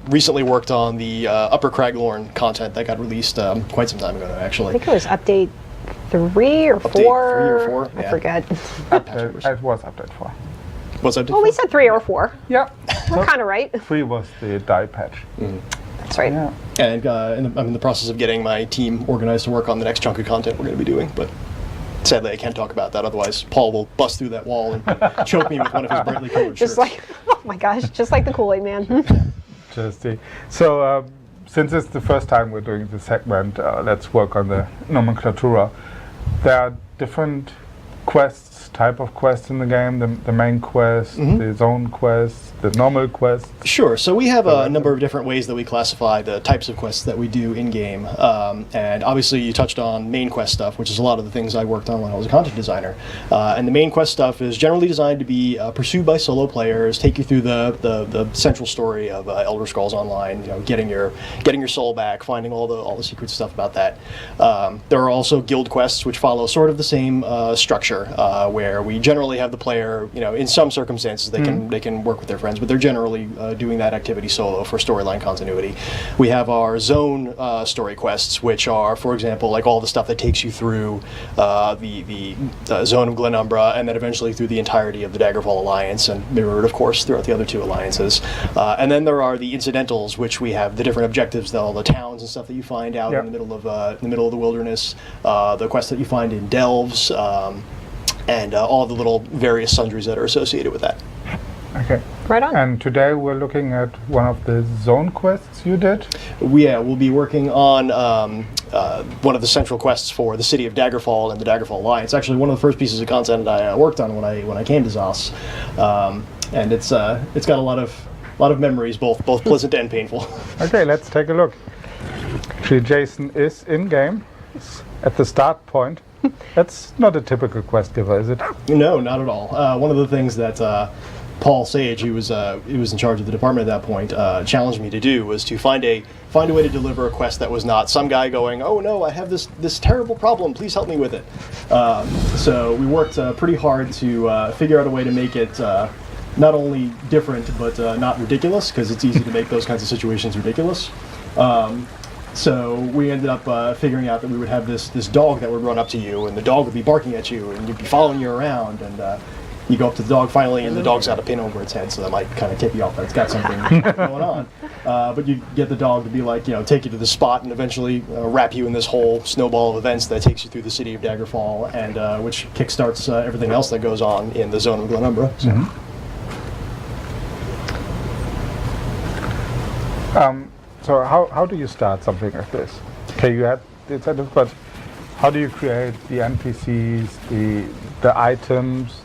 recently worked on the Upper Craglorn content that got released quite some time ago now, I actually. think it was update 3 or 4. Update 3 or 4, I yeah. forget. It was update 4. What's update? Well, we said 3 or 4. Yeah. We're kind of right. 3 was the die patch. That's right. Yeah. And I'm in the process of getting my team organized to work on the next chunk of content we're going to be doing, but sadly I can't talk about that, otherwise Paul will bust through that wall and choke me with one of his brightly colored Just shirts. like, oh my gosh, just like the Kool-Aid Man. So, since it's the first time we're doing this segment, let's work on the nomenclatura. There are different type of quests in the game, the main quest, the zone quest, the normal quest. Sure. So we have a number of different ways that we classify the types of quests that we do in-game. And obviously you touched on main quest stuff, which is a lot of the things I worked on when I was a content designer. And the main quest stuff is generally designed to be pursued by solo players, take you through the central story of Elder Scrolls Online, you know, getting your soul back, finding all the secret stuff about that. There are also guild quests, which follow sort of the same structure, where we generally have the player, you know, in some circumstances they can work with their friends, but they're generally doing that activity solo for storyline continuity. We have our zone story quests, which are, for example, like all the stuff that takes you through the zone of Glenumbra, and then eventually through the entirety of the Daggerfall Alliance, and mirrored, of course, throughout the other 2 alliances. And then there are the incidentals, which we have the different objectives, all the towns and stuff that you find out in the middle of the wilderness, the quests that you find in delves, and all the little various sundries that are associated with that. Okay. Right on. And today we're looking at one of the zone quests you did. We'll be working on one of the central quests for the city of Daggerfall and the Daggerfall Alliance. Actually, one of the first pieces of content I worked on when I came to ZOS, and it's got a lot of memories, both pleasant and painful. Okay, let's take a look. Actually, Jason is in game. He's at the start point. That's not a typical quest giver, is it? No, not at all. One of the things that Paul Sage, who was in charge of the department at that point, challenged me to do was to find a way to deliver a quest that was not some guy going, "Oh no, I have this terrible problem. Please help me with it." So we worked pretty hard to figure out a way to make it not only different but not ridiculous, because it's easy to make those kinds of situations ridiculous. So we ended up figuring out that we would have this dog that would run up to you, and the dog would be barking at you, and you'd be following you around, and You go up to the dog finally, and the dog's got a pin over its head, so that might kind of tip you off that it's got something going on. But you get the dog to be like, take you to the spot and eventually wrap you in this whole snowball of events that takes you through the city of Daggerfall, and which kickstarts everything else that goes on in the zone of Glenumbra. So. So how do you start something like this? Okay, you had the incentive, but how do you create the NPCs, the items,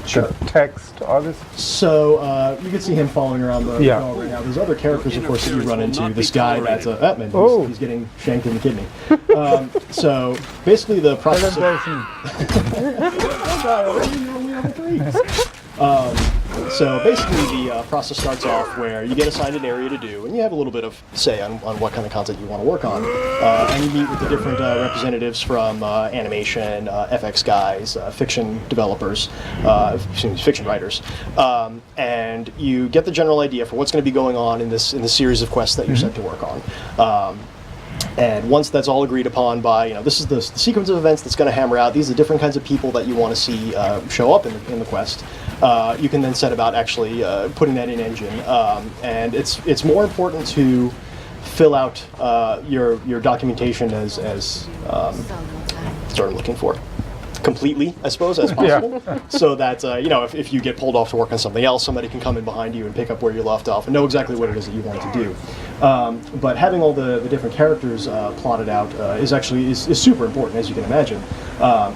Sure. the text, all this? So you can see him following around the dog right now. There's other characters, of course, that you run into. This guy that's he's getting shanked in the kidney. So basically the process So basically the process starts off where you get assigned an area to do, and you have a little bit of say on what kind of content you want to work on. And you meet with the different representatives from animation, FX guys, fiction developers, fiction writers, and you get the general idea for what's going to be going on in the series of quests that you're set to work on. And once that's all agreed upon by, this is the sequence of events that's going to hammer out, these are the different kinds of people that you want to see show up in the quest, you can then set about actually putting that in engine. And it's more important to fill out your documentation as what I'm looking for. Completely, I suppose, as possible, so that if you get pulled off to work on something else, somebody can come in behind you and pick up where you left off and know exactly what it is that you want to do. But having all the different characters plotted out is super important, as you can imagine.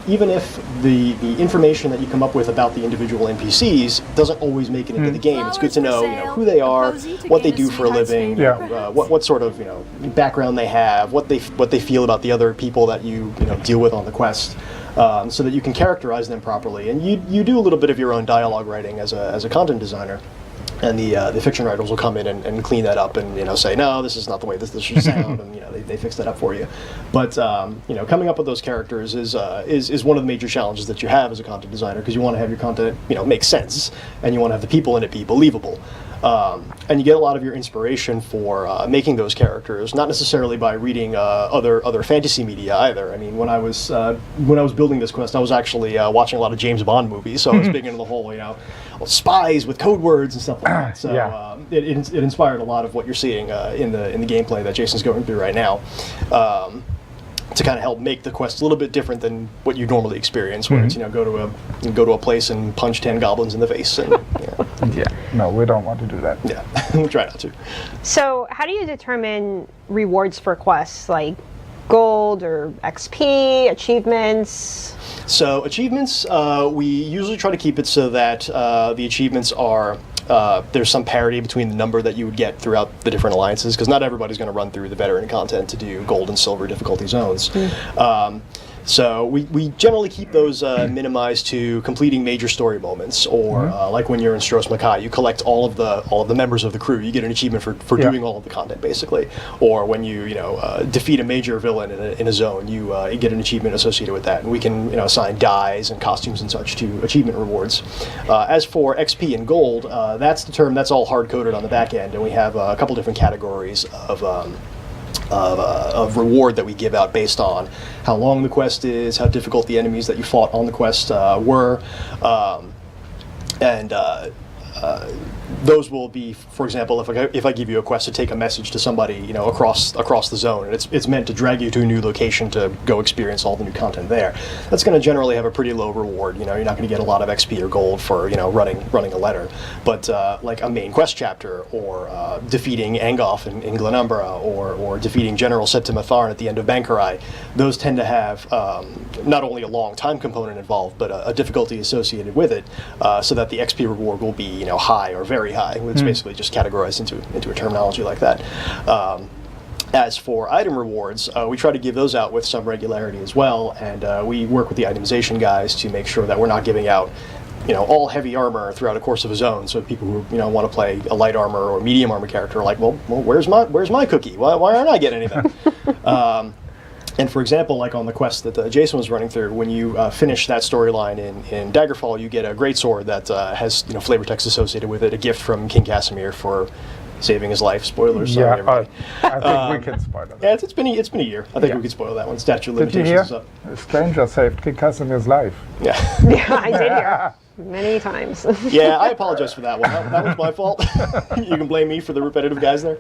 Even if the information that you come up with about the individual NPCs doesn't always make it into the game, it's good to know who they are, what they do for a living, what sort of background they have, what they feel about the other people that you deal with on the quest. So that you can characterize them properly, and you do a little bit of your own dialogue writing as a content designer, and the fiction writers will come in and clean that up and say, no, this is not the way this should sound, and they fix that up for you. But coming up with those characters is one of the major challenges that you have as a content designer, because you want to have your content make sense, and you want to have the people in it be believable. And you get a lot of your inspiration for making those characters, not necessarily by reading other fantasy media either. I mean, when I was building this quest, I was actually watching a lot of James Bond movies, so I was big into the whole spies with code words and stuff like that. So it inspired a lot of what you're seeing in the gameplay that Jason's going through right now. To kind of help make the quest a little bit different than what you normally experience, where it's go to a place and punch 10 goblins in the face. And, no, we don't want to do that. Yeah, we try not to. So, how do you determine rewards for quests, like gold or XP, achievements? So, achievements, we usually try to keep it so that the achievements are. There's some parity between the number that you would get throughout the different alliances, because not everybody's going to run through the veteran content to do gold and silver difficulty zones. So we generally keep those minimized to completing major story moments, or like when you're in Stros Makai, you collect all of the members of the crew. You get an achievement for doing all of the content, basically. Or when you defeat a major villain in a zone, you get an achievement associated with that. And we can assign dyes and costumes and such to achievement rewards. As for XP and gold, that's the term that's all hard coded on the back end, and we have a couple different categories of reward that we give out based on how long the quest is, how difficult the enemies that you fought on the quest were, and those will be, for example, if I give you a quest to take a message to somebody across the zone, and it's meant to drag you to a new location to go experience all the new content there, that's going to generally have a pretty low reward. You're not going to get a lot of XP or gold for running a letter, but like a main quest chapter, or defeating Angoth in Glenumbra, or defeating General Septim Atharn at the end of Bankarai, those tend to have not only a long time component involved, but a difficulty associated with it, so that the XP reward will be high or very high. It's basically just categorized into a terminology like that. As for item rewards, we try to give those out with some regularity as well, and we work with the itemization guys to make sure that we're not giving out all heavy armor throughout a course of a zone. So people who want to play a light armor or medium armor character are like, well, where's my cookie? Why aren't I getting anything? And for example, like on the quest that Jason was running through, when you finish that storyline in Daggerfall, you get a greatsword that has flavor text associated with it, a gift from King Casimir for saving his life. Spoilers. Sorry, Yeah, everybody. I think we can spoil it. Yeah, it's been a year. I think Yeah. we could spoil that one. Statute of Did you limitations hear? is up. A stranger saved Kid Casimir's life. Yeah. Yeah, I did hear many times. Yeah, I apologize for that one. That was my fault. You can blame me for the repetitive guys there.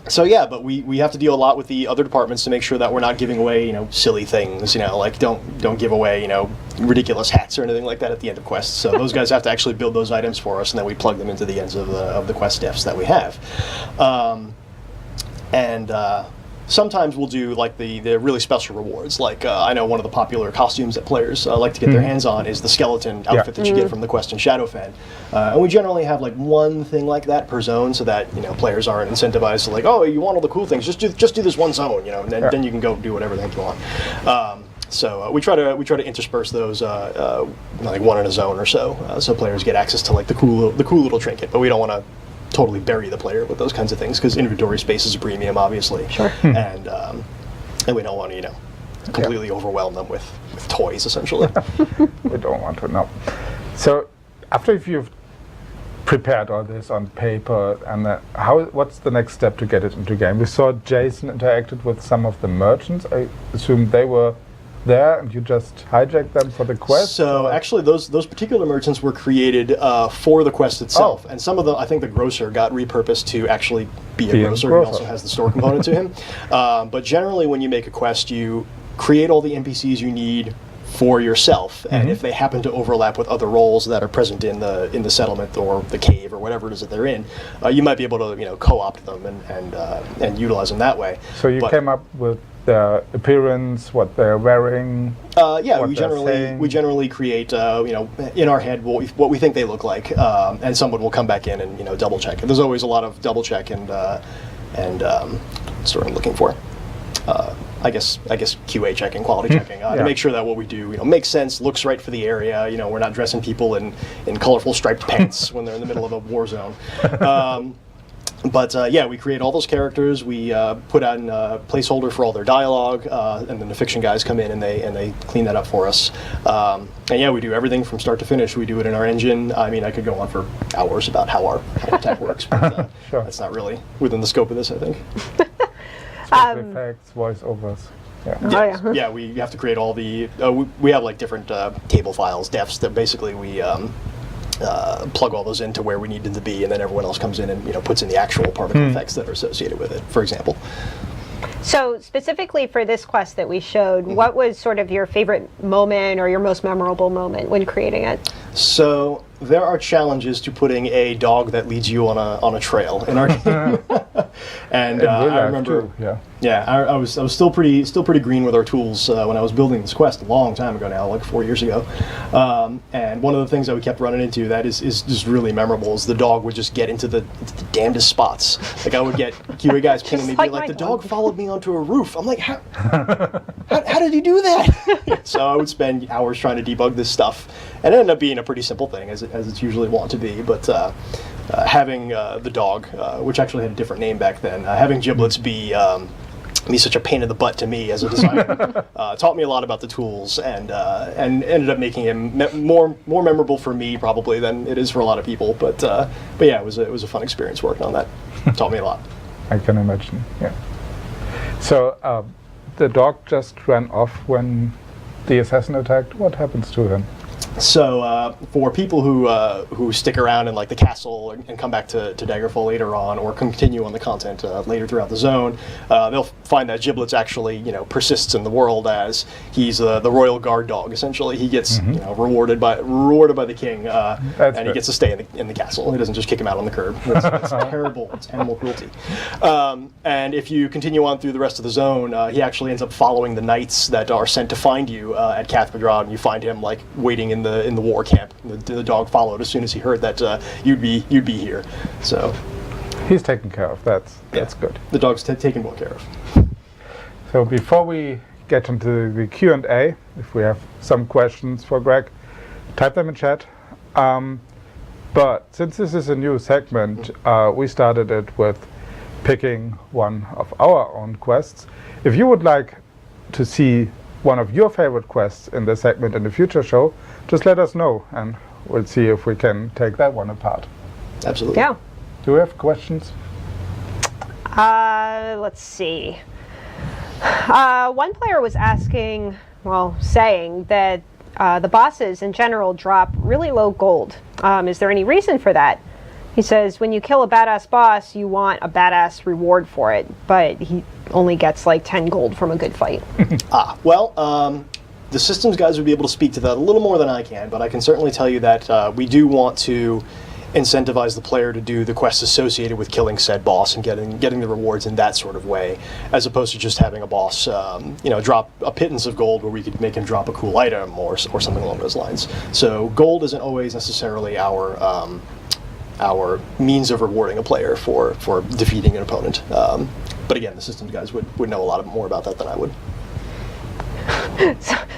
So yeah, but we have to deal a lot with the other departments to make sure that we're not giving away, silly things, like don't give away, ridiculous hats or anything like that at the end of quests. So those guys have to actually build those items for us, and then we plug them into the ends of the quest defs that we have. Sometimes we'll do like the really special rewards. Like I know one of the popular costumes that players like to get their hands on is the skeleton outfit that you get from the quest in Shadowfen. And we generally have like one thing like that per zone, so that players aren't incentivized to like, oh, you want all the cool things, just do this one zone, and then you can go do whatever the heck you want. So we try to intersperse those like one in a zone or so, so players get access to like the cool little trinket. But we don't want to totally bury the player with those kinds of things, because inventory space is a premium, obviously. Sure. And we don't want to completely overwhelm them with toys, essentially. We don't want to know. So after you've prepared all this on paper, and what's the next step to get it into game? We saw Jason interacted with some of the merchants. I assume they were there and you just hijacked them for the quest? So actually those particular merchants were created for the quest itself, and some of them, I think the grocer got repurposed to actually be a grocer. He also has the store component to him. But generally when you make a quest, you create all the NPCs you need for yourself, and if they happen to overlap with other roles that are present in the settlement or the cave or whatever it is that they're in, you might be able to co-opt them and utilize them that way. So you came up with their appearance, what they're wearing. Yeah, we generally create in our head what we think they look like, and someone will come back in and double check. There's always a lot of double check and sort of I'm looking for. I guess QA checking, quality checking, to make sure that what we do makes sense, looks right for the area. We're not dressing people in colorful striped pants when they're in the middle of a war zone. But we create all those characters. We put on a placeholder for all their dialogue, and then the fiction guys come in and they clean that up for us. We do everything from start to finish. We do it in our engine. I mean, I could go on for hours about how our tech works, but Sure. that's not really within the scope of this, I think. Special effects, voiceovers. Yeah. Yeah, we have to create all the. We have like different table files, defs that basically we. Plug all those into where we need them to be, and then everyone else comes in and puts in the actual particle effects that are associated with it, for example. So specifically for this quest that we showed, what was sort of your favorite moment or your most memorable moment when creating it? So there are challenges to putting a dog that leads you on a trail in our game. And I remember, I was still pretty green with our tools when I was building this quest a long time ago now, like 4 years ago. And one of the things that we kept running into that is just really memorable is the dog would just get into the damnedest spots. Like I would get QA guys pinging me, be like, the dog followed me onto a roof. I'm like, how did he do that? So I would spend hours trying to debug this stuff, and it ended up being a pretty simple thing, as it's usually wont to be. But having the dog, which actually had a different name back then, having Giblets be such a pain in the butt to me as a designer, taught me a lot about the tools, and ended up making him more memorable for me probably than it is for a lot of people. But yeah, it was a fun experience working on that. Taught me a lot. I can imagine. Yeah. So the dog just ran off when the assassin attacked. What happens to him? So for people who stick around in like the castle and come back to Daggerfall later on, or continue on the content later throughout the zone, they'll find that Giblets actually persists in the world as he's the royal guard dog. Essentially, he gets rewarded by the king, and he gets to stay in the castle. He doesn't just kick him out on the curb. It's terrible. It's animal cruelty. And if you continue on through the rest of the zone, he actually ends up following the knights that are sent to find you at Cathmadrad, and you find him like waiting in the war camp. The dog followed as soon as he heard that you'd be here. So he's taken care of. That's good. The dog's taken well care of. So before we get into the Q&A, if we have some questions for Greg, type them in chat. But since this is a new segment, we started it with picking one of our own quests. If you would like to see one of your favorite quests in this segment in the future show, just let us know and we'll see if we can take that one apart. Absolutely. Yeah. Do we have questions? Let's see. One player was asking, well, saying that the bosses in general drop really low gold. Is there any reason for that? He says when you kill a badass boss, you want a badass reward for it, but he only gets like 10 gold from a good fight. The systems guys would be able to speak to that a little more than I can, but I can certainly tell you that we do want to incentivize the player to do the quests associated with killing said boss and getting the rewards in that sort of way, as opposed to just having a boss, drop a pittance of gold where we could make him drop a cool item or something along those lines. So gold isn't always necessarily our means of rewarding a player for defeating an opponent. But again, the systems guys would know a lot more about that than I would.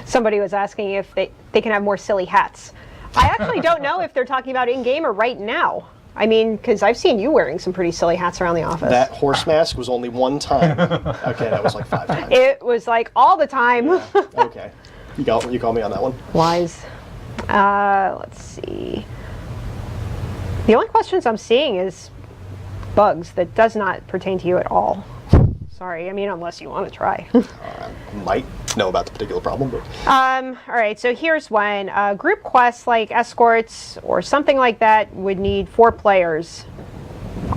Somebody was asking if they can have more silly hats. I actually don't know if they're talking about in-game or right now. I mean, because I've seen you wearing some pretty silly hats around the office. That horse mask was only one time. Okay, that was like 5 times. It was like all the time. Yeah. Okay. You call me on that one. Wise. Let's see. The only questions I'm seeing is bugs that does not pertain to you at all. Sorry, I mean, unless you want to try. Might know about the particular problem, but... All right, so here's one. Group quests like escorts or something like that would need 4 players.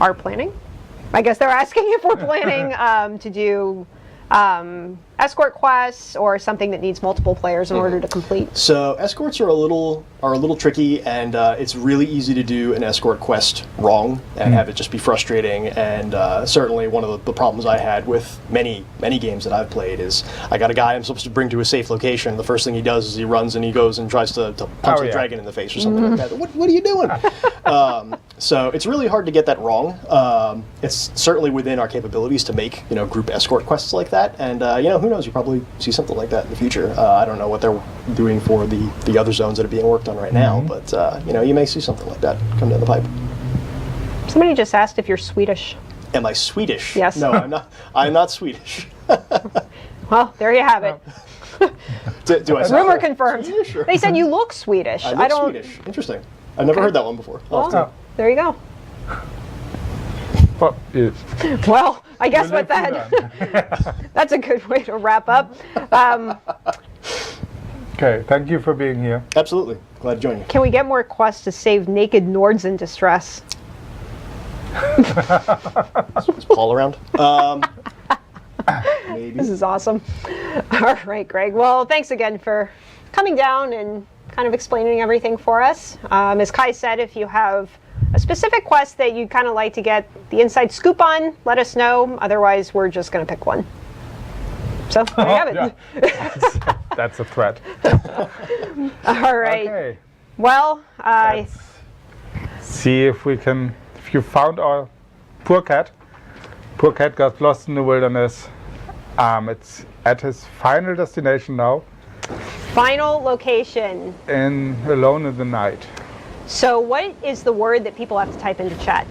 Are planning? I guess they're asking if we're planning to do escort quests or something that needs multiple players in order to complete. So escorts are a little tricky, and it's really easy to do an escort quest wrong and have it just be frustrating. And certainly one of the problems I had with many games that I've played is I got a guy I'm supposed to bring to a safe location. The first thing he does is he runs and he goes and tries to punch the dragon in the face or something like that. What are you doing? So it's really hard to get that wrong. It's certainly within our capabilities to make group escort quests like that, and who knows, you probably see something like that in the future. I don't know what they're doing for the other zones that are being worked on right now, but you may see something like that come down the pipe. Somebody just asked if you're Swedish. Am I Swedish? Yes. No, I'm not. I'm not Swedish. Well, there you have it. Do I sound Rumor confirmed. Swedish, or? They said you look Swedish. I look Swedish. Interesting. I've never heard that one before. Well, there you go. Well, yes. Well, I guess with that, that's a good way to wrap up. Okay, thank you for being here. Absolutely. Glad to join you. Can we get more quests to save naked Nords in distress? Is Paul around? Maybe. This is awesome. All right, Greg. Well, thanks again for coming down and kind of explaining everything for us. As Kai said, if you have a specific quest that you'd kind of like to get the inside scoop on, let us know. Otherwise, we're just going to pick one. So there you have it. Yeah. That's a threat. All right. Okay. Well, Let's see if you found our poor cat. Poor cat got lost in the wilderness. It's at his final destination now. final location. Alone in the night. So what is the word that people have to type into chat?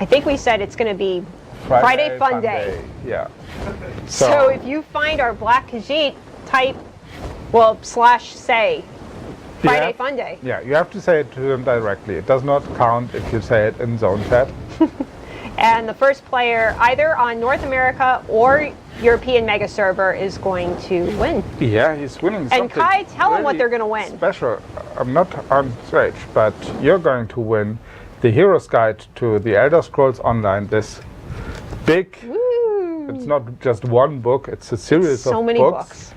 I think we said it's going to be Friday Fun Day. Yeah. So if you find our Black Khajiit, type, well, /say Friday Fun Day. Yeah, you have to say it to him directly. It does not count if you say it in zone chat. And the first player, either on North America or European Mega Server, is going to win. Yeah, he's winning something. And Kai, tell him what they're going to win. Special. I'm not on stage, but you're going to win the Hero's Guide to the Elder Scrolls Online. This big, it's not just one book, it's a series of so many books.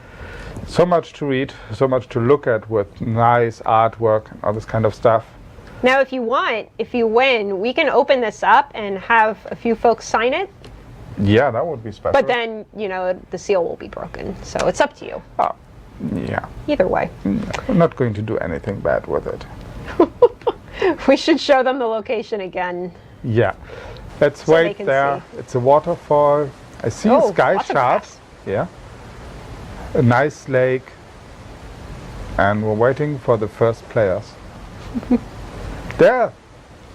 So much to read, so much to look at with nice artwork and all this kind of stuff. Now, if you win, we can open this up and have a few folks sign it. Yeah, that would be special. But then, the seal will be broken. So it's up to you. Oh, yeah. Either way. I'm not going to do anything bad with it. We should show them the location again. Yeah. Let's so wait there. See. It's a waterfall. I see a sky shard. Yeah. A nice lake. And we're waiting for the first players. There!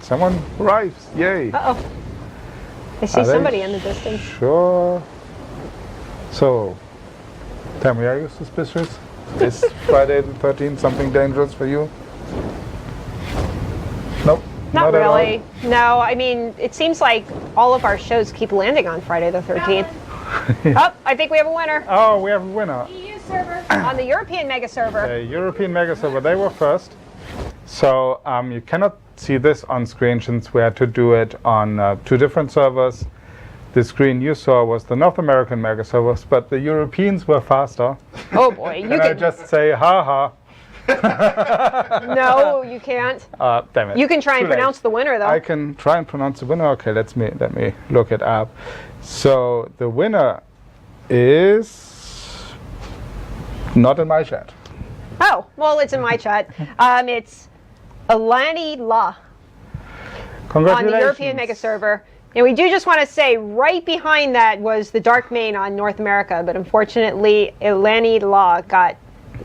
Someone arrives. Yay! Uh-oh. I see somebody in the distance. Sure. So, tell me, are you suspicious? Is Friday the 13th something dangerous for you? Nope. Not at all? really. No, I mean, it seems like all of our shows keep landing on Friday the 13th. Oh, I think we have a winner Oh, we have a winner. EU server. on the European mega server. The European mega server, they were first. So you cannot see this on screen since we had to do it on 2 different servers. The screen you saw was the North American mega servers, but the Europeans were faster. Oh boy, you Can I can. just say, ha ha. No, you can't. Damn it. You can try and Too late. pronounce the winner, though. I can try and pronounce the winner. Okay, let me look it up. So the winner is not in my chat. Oh, well, it's in my chat. It's Alani La on Congratulations. the European mega server. And we do just want to say right behind that was the Dark Main on North America, but unfortunately, Alani La got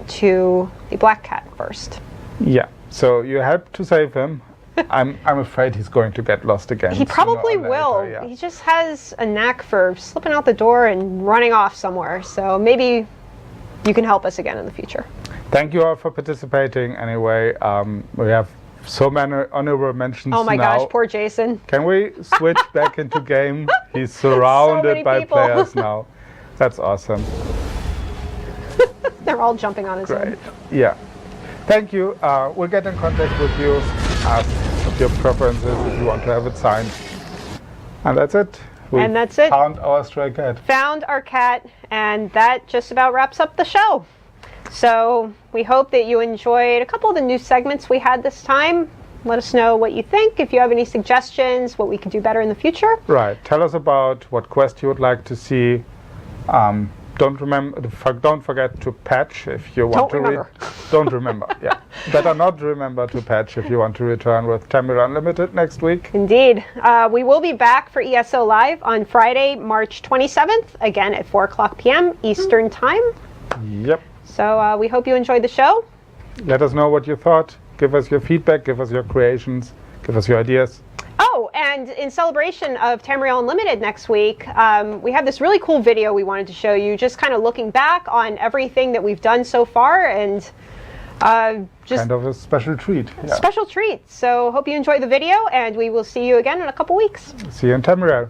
to the Black Cat first. Yeah. So you helped to save him. I'm afraid he's going to get lost again. He probably sooner or will. later, yeah. He just has a knack for slipping out the door and running off somewhere. So maybe you can help us again in the future. Thank you all for participating. Anyway, we have so many honorable mentions Oh my now. gosh, poor Jason. Can we switch back into game? He's surrounded many by people. players now. That's awesome. They're all jumping on his Great. head. Yeah. Thank you. We'll get in contact with you, ask of your preferences if you want to have it signed. And that's it. And that's it. Found our stray cat. Found our cat, and that just about wraps up the show. So we hope that you enjoyed a couple of the new segments we had this time. Let us know what you think. If you have any suggestions, what we could do better in the future. Right. Tell us about what quest you would like to see. Don't forget to patch if you want Don't to. remember. Don't remember. Yeah. Better not remember to patch if you want to return with Tamir Unlimited next week. Indeed. We will be back for ESO Live on Friday, March 27th, again at 4 o'clock p.m. Eastern Time. Yep. So we hope you enjoyed the show. Let us know what you thought. Give us your feedback. Give us your creations. Give us your ideas. Oh, and in celebration of Tamriel Unlimited next week, we have this really cool video we wanted to show you, just kind of looking back on everything that we've done so far, and just Kind of a special treat. Yeah. special treat. So hope you enjoy the video, and we will see you again in a couple weeks. See you in Tamriel.